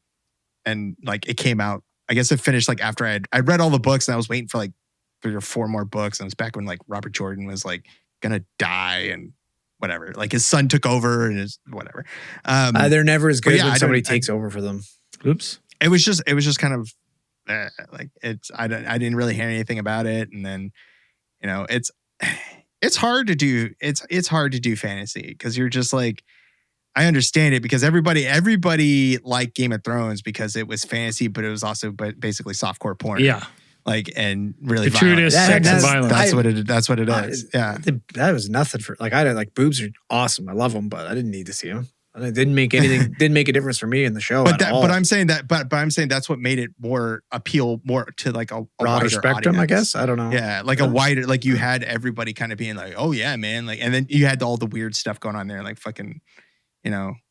like it came out. I guess it finished like after I read all the books, and I was waiting for like 3 or 4 more books. And it was back when like Robert Jordan was like gonna die and whatever. Like his son took over and his whatever. They're never as good when somebody takes over for them. Oops. It was just kind of like it's. I didn't really hear anything about it, and then it's hard to do. It's hard to do fantasy because you're just like. I understand it because everybody liked Game of Thrones because it was fantasy, but it was also basically softcore porn. Yeah. Like, and really gratuitous sex and violence. That's what it is. Yeah. That was nothing for, like, I had like boobs are awesome. I love them, but I didn't need to see them. It didn't make a difference for me in the show. But I'm saying that's what made it appeal more to like a broader spectrum, audience. I guess. I don't know. Yeah. Like a wider, like you had everybody kind of being like, oh yeah, man. Like, and then you had all the weird stuff going on there, like fucking,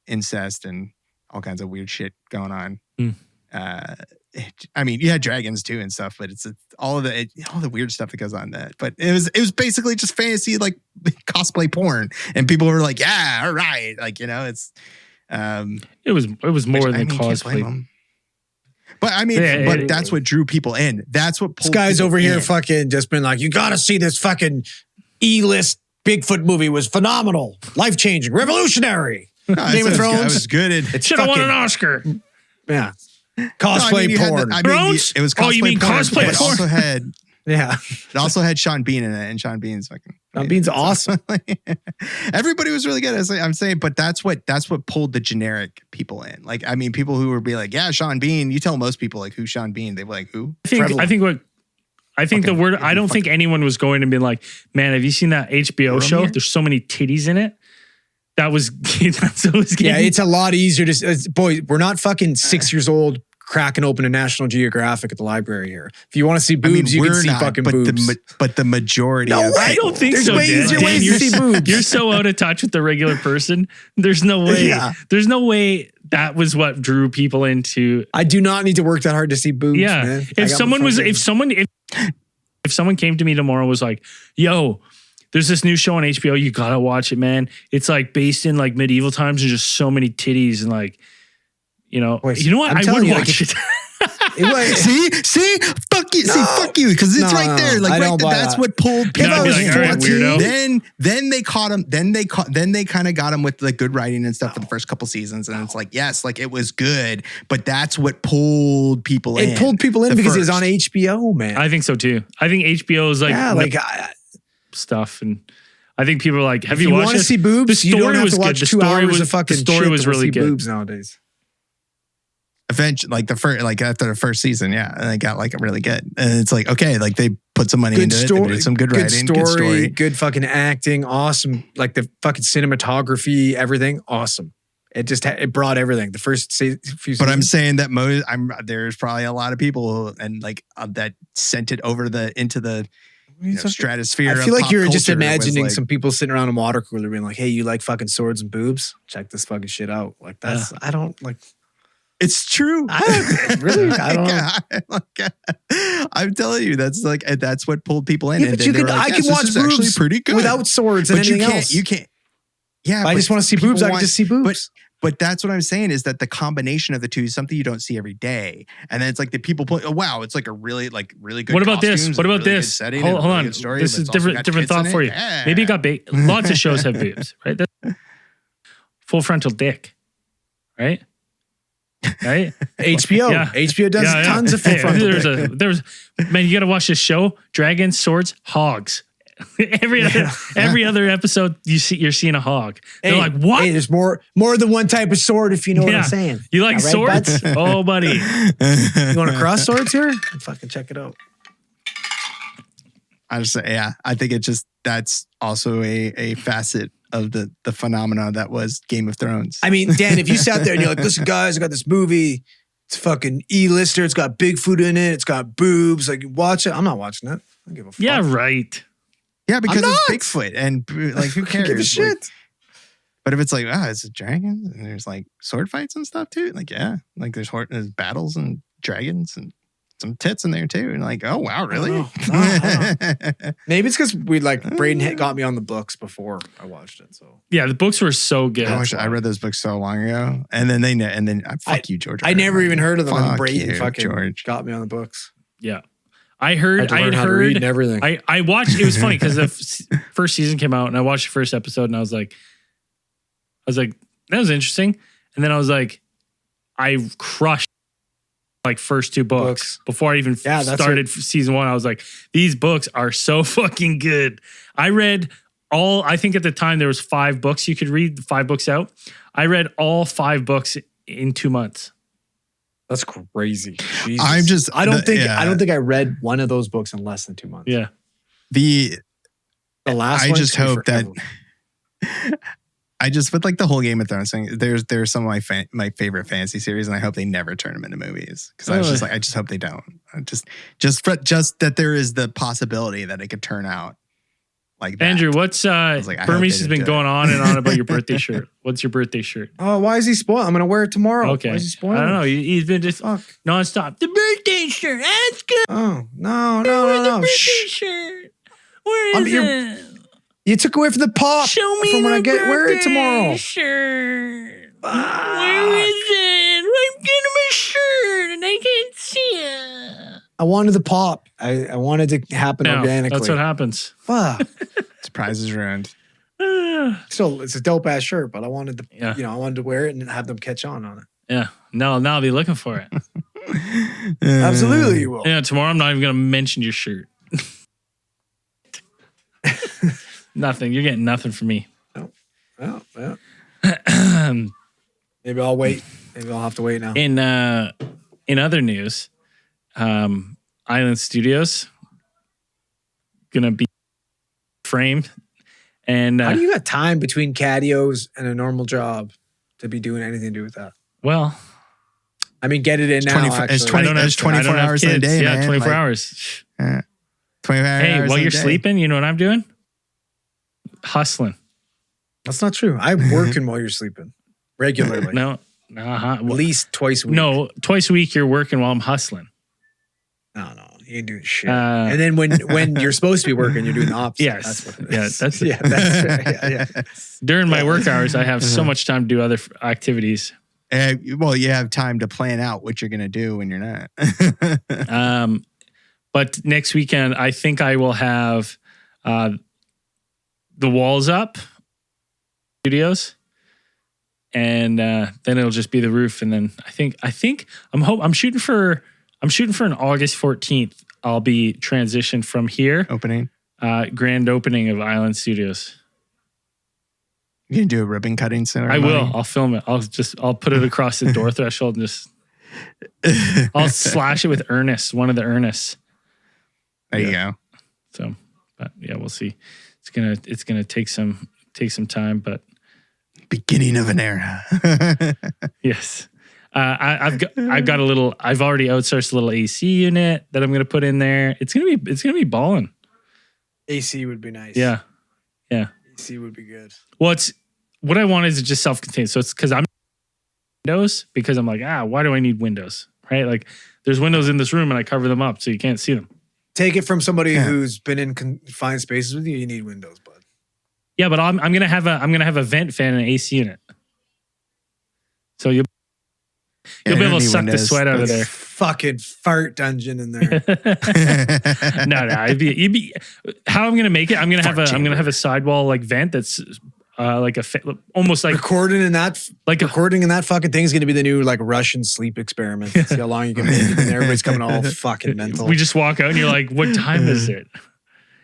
incest and all kinds of weird shit going on. I mean, you had dragons too and stuff, but it's all the weird stuff that goes on that. But it was basically just fantasy, like cosplay porn, and people were like, "Yeah, all right," like it's. It was more than cosplay. But I mean, that's what drew people in. That's what pulled this guy's over here in. fucking just been like, you got to see this fucking E-list Bigfoot movie was phenomenal, life-changing, revolutionary. Game of Thrones. It was good. It should have won an Oscar. Yeah. Cosplay porn. It was cosplay you mean porn, cosplay but porn? also had yeah. It also had Sean Bean in it, and Sean Bean's fucking. Sean Bean's awesome. Everybody was really good. I'm saying, but that's what pulled the generic people in. Like, I mean, people who would be like, "Yeah, Sean Bean." You tell most people like, "Who's Sean Bean?" They were like, "Who?" I think the word. I don't think anyone was going to be like, "Man, have you seen that HBO show? There's so many titties in it." That's what was getting. Yeah, it's a lot easier to. Boy, we're not fucking 6 years old. Cracking open a National Geographic at the library here. If you want to see boobs, you can see fucking boobs. But the majority. No, I don't think There's so. way easier Dan, ways to see boobs. You're so out of touch with the regular person. There's no way. Yeah. There's no way that was what drew people into. I do not need to work that hard to see boobs. Yeah. Man. If someone came to me tomorrow and was like, "Yo, there's this new show on HBO. You gotta watch it, man. It's like based in like medieval times and just so many titties and like, you know what? I would watch it." See, fuck you, fuck you, because it's right there. Like that's what pulled people. I'd be like, all right, weirdo. Then they caught him. Then they kind of got him with the good writing and stuff for the first couple seasons, and it's like, yes, like it was good, but that's what pulled people in. It pulled people in because it's on HBO, man. I think so too. I think HBO is like stuff, and I think people are like, have you watched it? Want to see boobs? The story was good. The story was really good. Boobs nowadays. Eventually, like after the first season, yeah, and they got like really good, and it's like okay, like they put some money into it, they did some good writing, good story, good fucking acting, awesome, like the fucking cinematography, everything, awesome. It just it brought everything. The first few seasons. But I'm saying that there's probably a lot of people and like that sent it over into the stratosphere. I feel like you're just imagining some people sitting around a water cooler being like, "Hey, you like fucking swords and boobs? Check this fucking shit out." Like that's I don't like. It's true. I don't know. I'm telling you, that's what pulled people in. Yeah, but I can watch boobs pretty good without swords and anything else. You can't. Yeah, I just want to see boobs. I can just see boobs. But that's what I'm saying is that the combination of the two is something you don't see every day. And then it's like the people put, oh wow, it's like a really good. What about this? What about this? Hold on. This is different thought for you. Yeah. Maybe it got big. Lots of shows have boobs, right? Full frontal dick, right? Right? HBO. Yeah. HBO does tons of full frontal dick. There's man, you got to watch this show. Dragons, swords, hogs. every other episode you're seeing a hog. They're like, what? Hey, there's more than one type of sword if you know what I'm saying. You like swords? Oh, buddy. You want to cross swords here? Fucking check it out. I just say, I think that's also a facet of the phenomena that was Game of Thrones. I mean, Dan, if you sat there and you're like, listen, guys, I got this movie. It's fucking E-lister. It's got Bigfoot in it. It's got boobs. Like, watch it. I'm not watching it. I don't give a fuck. Yeah, right. Yeah, because it's Bigfoot and like, who cares? Give a shit. Like, but if it's like, it's a dragon and there's like sword fights and stuff too. Like, yeah, like there's battles and dragons and some tits in there too. And like, oh wow, really? Maybe it's because Braden got me on the books before I watched it. So yeah, the books were so good. I read those books so long ago, and then fuck you, George. I never even heard of them. And Braden George got me on the books. Yeah, I had how to read and everything. I watched. It was funny because the first season came out, and I watched the first episode, and I was like, that was interesting, and then I was like, I crushed. Like first two books before I even started season one. I was like, these books are so fucking good. I read I think at the time there was 5 books you could read, 5 books out. I read all 5 books in 2 months. That's crazy. Jesus. I don't think I read one of those books in less than 2 months. Yeah. The last one. I just hope that with like the whole Game of Thrones thing, there's some of my favorite fantasy series, and I hope they never turn them into movies because I just hope they don't. Just that there is the possibility that it could turn out like that. Andrew, what's Burmese has been going on and on about your birthday shirt. What's your birthday shirt? Oh, why is he spoiled? I'm gonna wear it tomorrow. Okay, why is he spoiled? I don't know. He's been just nonstop. The birthday shirt. That's good. Oh no! Birthday shirt. Where is it? You took away from the pop. Show me from when I get wear it tomorrow. Shirt. Where is it? I'm getting my shirt and I can't see it. I wanted the pop. I wanted to happen organically. That's what happens. Fuck. Surprise is ruined. Still, it's a dope ass shirt, but I wanted to, Yeah. I wanted to wear it and have them catch on it. Yeah. Now I'll be looking for it. Absolutely, you will. Yeah. Tomorrow I'm not even going to mention your shirt. Nothing. You're getting nothing from me. Well. Maybe I'll wait. Maybe I'll have to wait now. In other news, Island Studios gonna be framed, and How do you got time between catios and a normal job to be doing anything to do with that? well, I mean, get it in now. 24 it's actually. 20 I don't have there's 24 I don't have hours in a kids. day, Yeah, man. 24 Like, hours. 24 Hey, hours while in a you're day. sleeping, you know what I'm doing? Hustling. That's not true. I'm working while you're sleeping regularly. No, At least twice a week. no, twice a week you're working while I'm hustling. No, you ain't doing shit. Uh, and then when you're supposed to be working, you're doing the opposite. Yes. That's what it Yeah, is. that's it. yeah, that's yeah. During my work hours, I have so much time to do other activities. Well, you have time to plan out what you're going to do when you're not. But next weekend, I think I will have the walls up, studios, and then it'll just be the roof. And then I think I'm shooting for an August 14th. I'll be transitioned from here, Opening. grand opening of Island Studios. You can do a ribbon cutting I ceremony. will. I'll film it. I'll put it across the door threshold and just I'll slash it with Ernest, one of the Ernests. There you go. So, but yeah, we'll see. It's gonna take some time, but Beginning of an era. yes, I've got a little. I've already outsourced a little AC unit that I'm gonna put in there. It's gonna be balling. AC would be nice. Yeah. AC would be good. Well, what I want is just self-contained. So it's because I'm windows because I'm like, why do I need windows? Right? Like there's windows in this room and I cover them up so you can't see them. Take it from somebody who's been in confined spaces with you. You need windows, bud. Yeah, but I'm gonna have a vent fan and an AC unit. So you'll be able to suck the sweat out of there. Fucking fart dungeon in there. No, you'd be. How I'm gonna make it? I'm gonna have a sidewall like vent that's almost like recording in that fucking thing is gonna be the new like Russian sleep experiment. See how long you can make it, and everybody's coming all fucking mental. We just walk out and you're like, "What time is it?"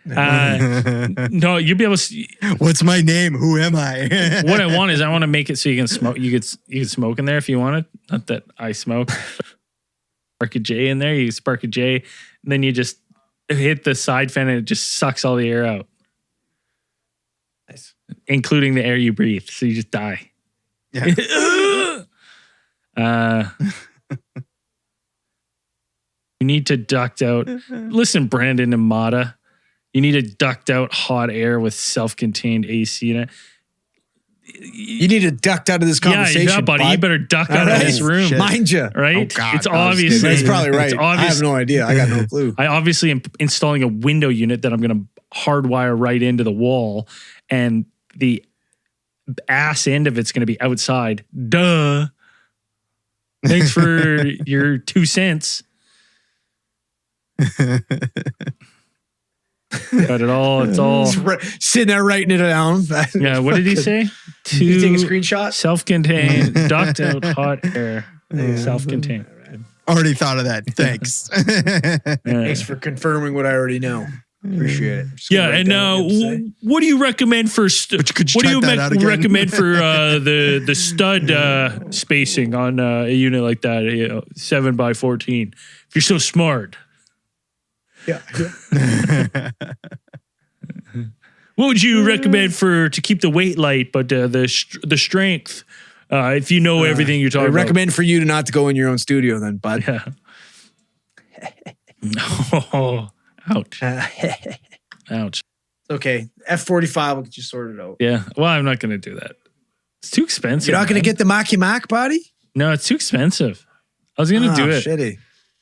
No, you'll be able to. What's my name? Who am I? What I want is I want to make it so you can smoke. You can smoke in there if you wanted. Not that I smoke. Spark a J in there. You spark a J, and then you just hit the side fan, and it just sucks all the air out, Nice. including the air you breathe. So you just die. Yeah. You need to duct out. Listen, Brandon and Mata. You need to duct out hot air with self-contained AC in it. You need to duct out of this conversation, yeah, buddy. You better duck out of this room. Shit. Mind you. Right? Oh, God, it's I was obviously. That's probably right. It's I obvious. have no idea. I got no clue. I obviously am installing a window unit that I'm going to hardwire right into the wall, and the ass end of it's going to be outside. Duh. Thanks for your 2 cents. But it's all. Sitting there writing it down. Yeah, what did he say? You take a screenshot? Self-contained, duct out hot air. Self-contained. Already thought of that. Thanks. Thanks for confirming what I already know. Appreciate it. Just Yeah, gonna write and down what you have to say. what do you recommend for could you what do you type that out again? recommend for the stud spacing on a unit like that? 7x14. If you're so smart, Yeah. what would you recommend to keep the weight light but the strength? If you know everything you're I talking recommend for you to not to go in your own studio then, bud. about. Yeah. Oh, ouch. Ouch. Okay. F45 will get you sorted out. Yeah. Well, I'm not going to do that. It's too expensive. You're not going man. to get the Maki Mac body? No, it's too expensive. I was going to do it. Shitty.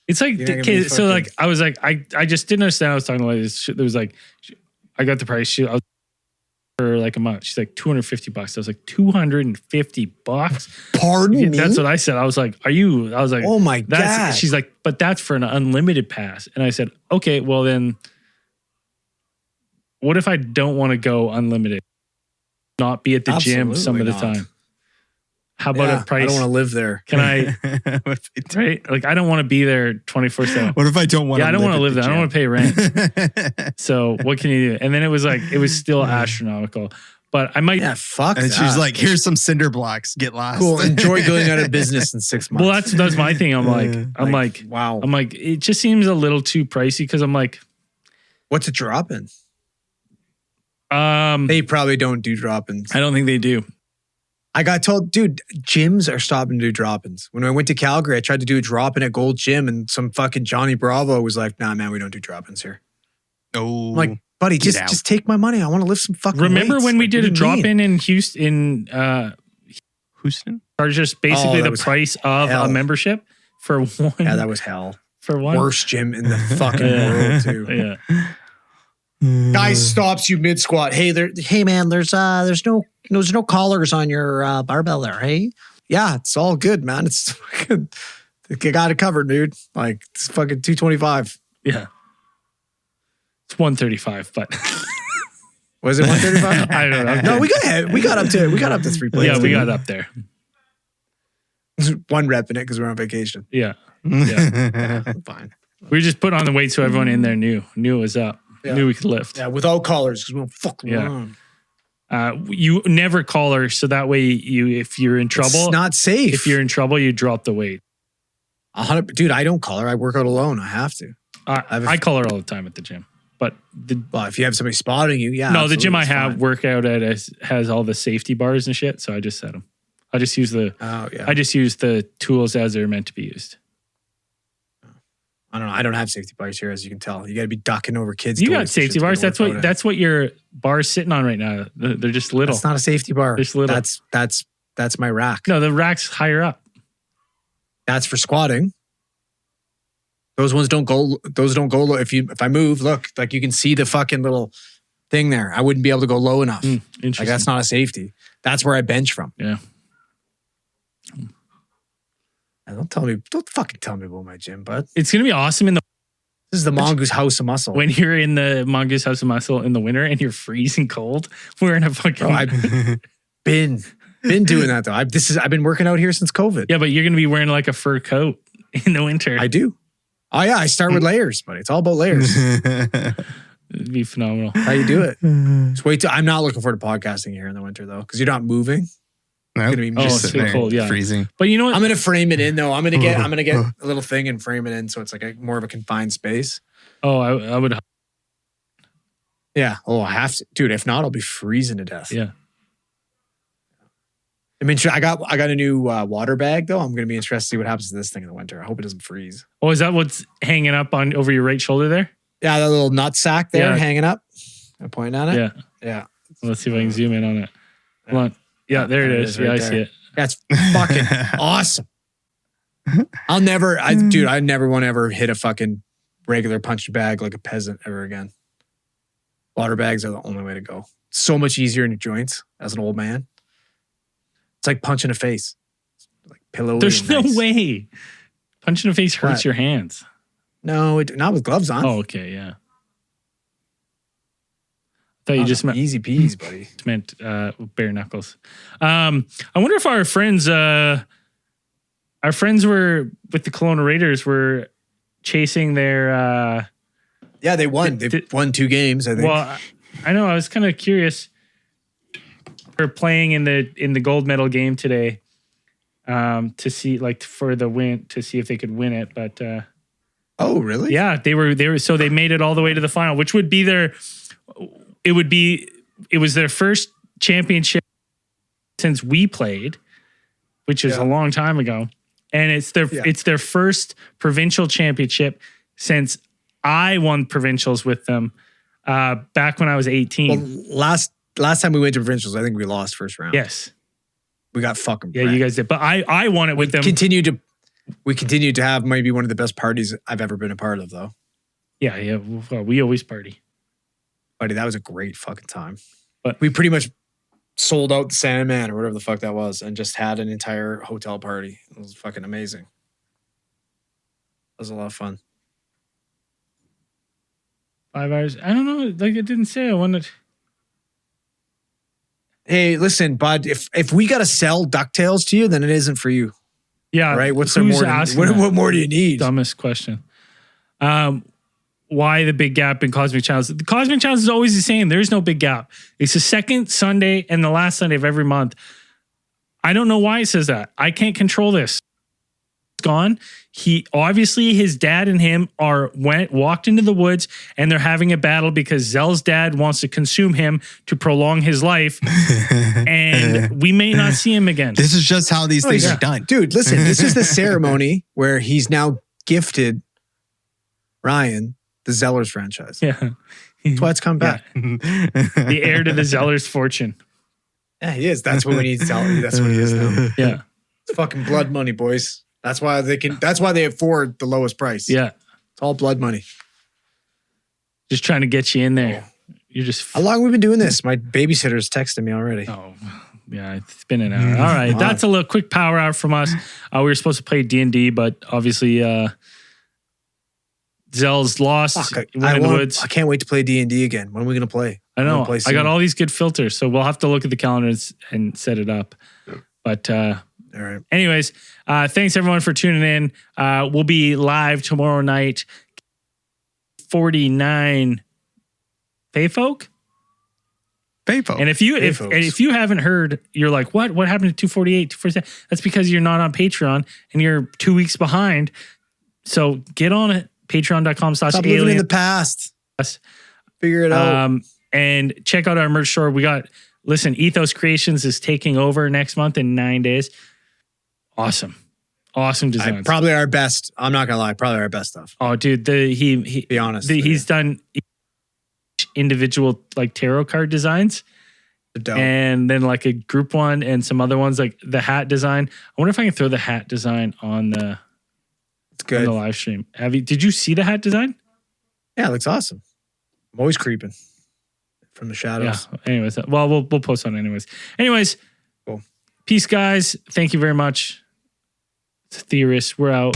It's like, You're not gonna okay, be so fucking- like, I was like, I just didn't understand. I was talking about this shit. There was like, I got the price. I was for like a month. She's like $250. I was like, $250? Pardon me? That's what I said. I was like, I was like, Oh my God. She's like, but that's for an unlimited pass. And I said, okay, well then, what if I don't want to go unlimited? Not be at the gym some of the time. How about a price? I don't want to live there. Can I? Right? Like, I don't want to be there 24/7. What if I don't want to I don't want to live there. I don't want to pay rent. to So what can you do? And then it was still astronomical. But I might. Yeah, fuck And that. she's like, here's some cinder blocks. Get lost. cool. Enjoy going out of business in 6 months. Well, that's my thing. I'm like, wow. I'm like, it just seems a little too pricey because I'm like, What's a drop-in? I They probably don't do drop-ins. don't think they do. I got told, dude, gyms are stopping to do drop-ins. When I went to Calgary, I tried to do a drop-in at Gold Gym, and some fucking Johnny Bravo was like, "Nah, man, we don't do drop-ins here." Oh, I'm like, buddy, just take my money. I want to lift some fucking Remember weights. when we Like, did what a do you drop mean? in Houston? Houston? Charged us basically that the was price of hell. a membership for one. Yeah, that was hell. for one. Worst gym in the fucking Yeah. world, too. Yeah. Guy stops you mid squat. Hey, man, there's no collars on your barbell there. Hey, yeah, it's all good, man. It's fucking, you got it covered, dude. Like it's fucking 225. Yeah. It's 135, but Was it 135? I don't know. No, we got up to 3 plates. Yeah, we dude. got up there. One rep in it because we're on vacation. Yeah. Fine. We just put on the weight so everyone in there knew it was up. Yeah. Knew we could lift. Yeah, without collars because we don't fucking Yeah. run. You never collar, so that way if you're in trouble, It's not safe. if you're in trouble, you drop the weight. 100, dude, I don't collar. I work out alone. I have to. I collar all the time at the gym, but Well, if you have somebody spotting you, yeah. no, the gym absolutely, I it's have fine. workout at has all the safety bars and shit, so I just set them. I just use the Oh yeah. I just use the tools as they're meant to be used. I don't know. I don't have safety bars here, as you can tell. You got to be ducking over kids. You toys got and safety shit to bars. get a workout in. That's what your bar's sitting on right now. They're just little. That's not a safety bar. Just little. That's my rack. No, the rack's higher up. That's for squatting. Those ones don't go. Those don't go low. If I move, look, like you can see the fucking little thing there. I wouldn't be able to go low enough. Interesting. Like that's not a safety. That's where I bench from. Yeah. And don't fucking tell me about my gym, bud. It's gonna be awesome in the This is the Mongoose House of Muscle. when you're in the Mongoose House of Muscle in the winter and you're freezing cold. We're in a fucking Bro, I've been doing that though. I've been working out here since COVID. yeah, but you're gonna be wearing like a fur coat in the winter. I do. Oh yeah, I start with layers, buddy. It's all about layers. It'd be phenomenal. How you do it? Just wait till I'm not looking forward to podcasting here in the winter though, because you're not moving. Nope. Gonna be Oh, just it's sitting too there cold. Yeah, freezing. but you know what? I'm gonna frame it in though. I'm gonna get a little thing and frame it in so it's like more of a confined space. Oh, I would. Yeah. Oh, I have to, dude. If not, I'll be freezing to death. Yeah. I mean, I got a new water bag though. I'm gonna be interested to see what happens to this thing in the winter. I hope it doesn't freeze. Oh, is that what's hanging up on over your right shoulder there? Yeah, that little nut sack there Yeah. hanging up. I'm pointing at it. Yeah. Yeah. Let's see if I can zoom in on it. Hold on. Yeah, there it is. Yeah, right I there. see it. That's fucking awesome. I never want to ever hit a fucking regular punch bag like a peasant ever again. Water bags are the only way to go. So much easier in your joints as an old man. It's like punching a face. Like pillowy. There's and no nice. way. Punching a face hurts What? your hands. No, not with gloves on. Oh, okay, yeah. I thought you just easy peas, buddy. meant bare knuckles. I wonder if our friends were with the Kelowna Raiders were chasing their. Yeah, they won. They've won 2 games, I think. Well, I know. I was kind of curious. They're playing in the gold medal game today, to see for the win to see if they could win it. But oh, really? yeah, they were so they made it all the way to the final, which would be it was their first championship since we played, which is a long time ago. And it's their first provincial championship since I won provincials with them back when I was 18. Well, last time we went to provincials, I think we lost first round. Yes. We got fucking Yeah, you guys did. But I won it with them. We continued to have maybe one of the best parties I've ever been a part of, though. Yeah. Well, we always party. Buddy, that was a great fucking time. we pretty much sold out the Sandman or whatever the fuck that was and just had an entire hotel party. It was fucking amazing. It was a lot of fun. 5 hours. I don't know. Like it didn't say. I wanted. Hey, listen, bud. If we gotta sell DuckTales to you, then it isn't for you. Yeah. Right. What's who's there more? asking What more do you need? Dumbest question. Why the big gap in Cosmic Channels? The Cosmic Channels is always the same. There's no big gap. It's the second Sunday and the last Sunday of every month. I don't know why it says that. I can't control this. It's gone. He obviously his dad and him walked into the woods and they're having a battle because Zell's dad wants to consume him to prolong his life, and we may not see him again. This is just how these things are done, dude. Listen, this is the ceremony where he's now gifted Ryan the Zellers franchise. Yeah, that's why it's come back. The heir to the Zellers fortune. Yeah, he is. That's what we need. That's what he is now. Yeah, it's fucking blood money, boys. That's why they can. That's why they afford the lowest price. Yeah, it's all blood money. Just trying to get you in there. You're just. How long have we been doing this? My babysitter's texting me already. Oh, yeah, it's been an hour. All right, that's a little quick power hour from us. We were supposed to play D&D, but obviously Zell's lost. Fuck, I can't wait to play D&D again. When are we gonna play? I know. I got all these good filters, so we'll have to look at the calendars and set it up. But all right. Anyways, thanks everyone for tuning in. We'll be live tomorrow night. 49 Fayfolk. And if you haven't heard, you're like, what happened to 248, 247? That's because you're not on Patreon and you're 2 weeks behind. So get on it. Patreon.com/alien. Stop living in the past. Figure it out. And check out our merch store. Ethos Creations is taking over next month in 9 days. Awesome designs. Probably our best. I'm not gonna lie. Probably our best stuff. Oh, dude, he be honest. He's done each individual like tarot card designs, and then like a group one and some other ones like the hat design. I wonder if I can throw the hat design on the. It's good. On the live stream. Did you see the hat design? Yeah, it looks awesome. I'm always creeping from the shadows. Yeah. Anyways, well, we'll post on it anyways. Cool. Peace, guys. Thank you very much. It's Theorists. We're out.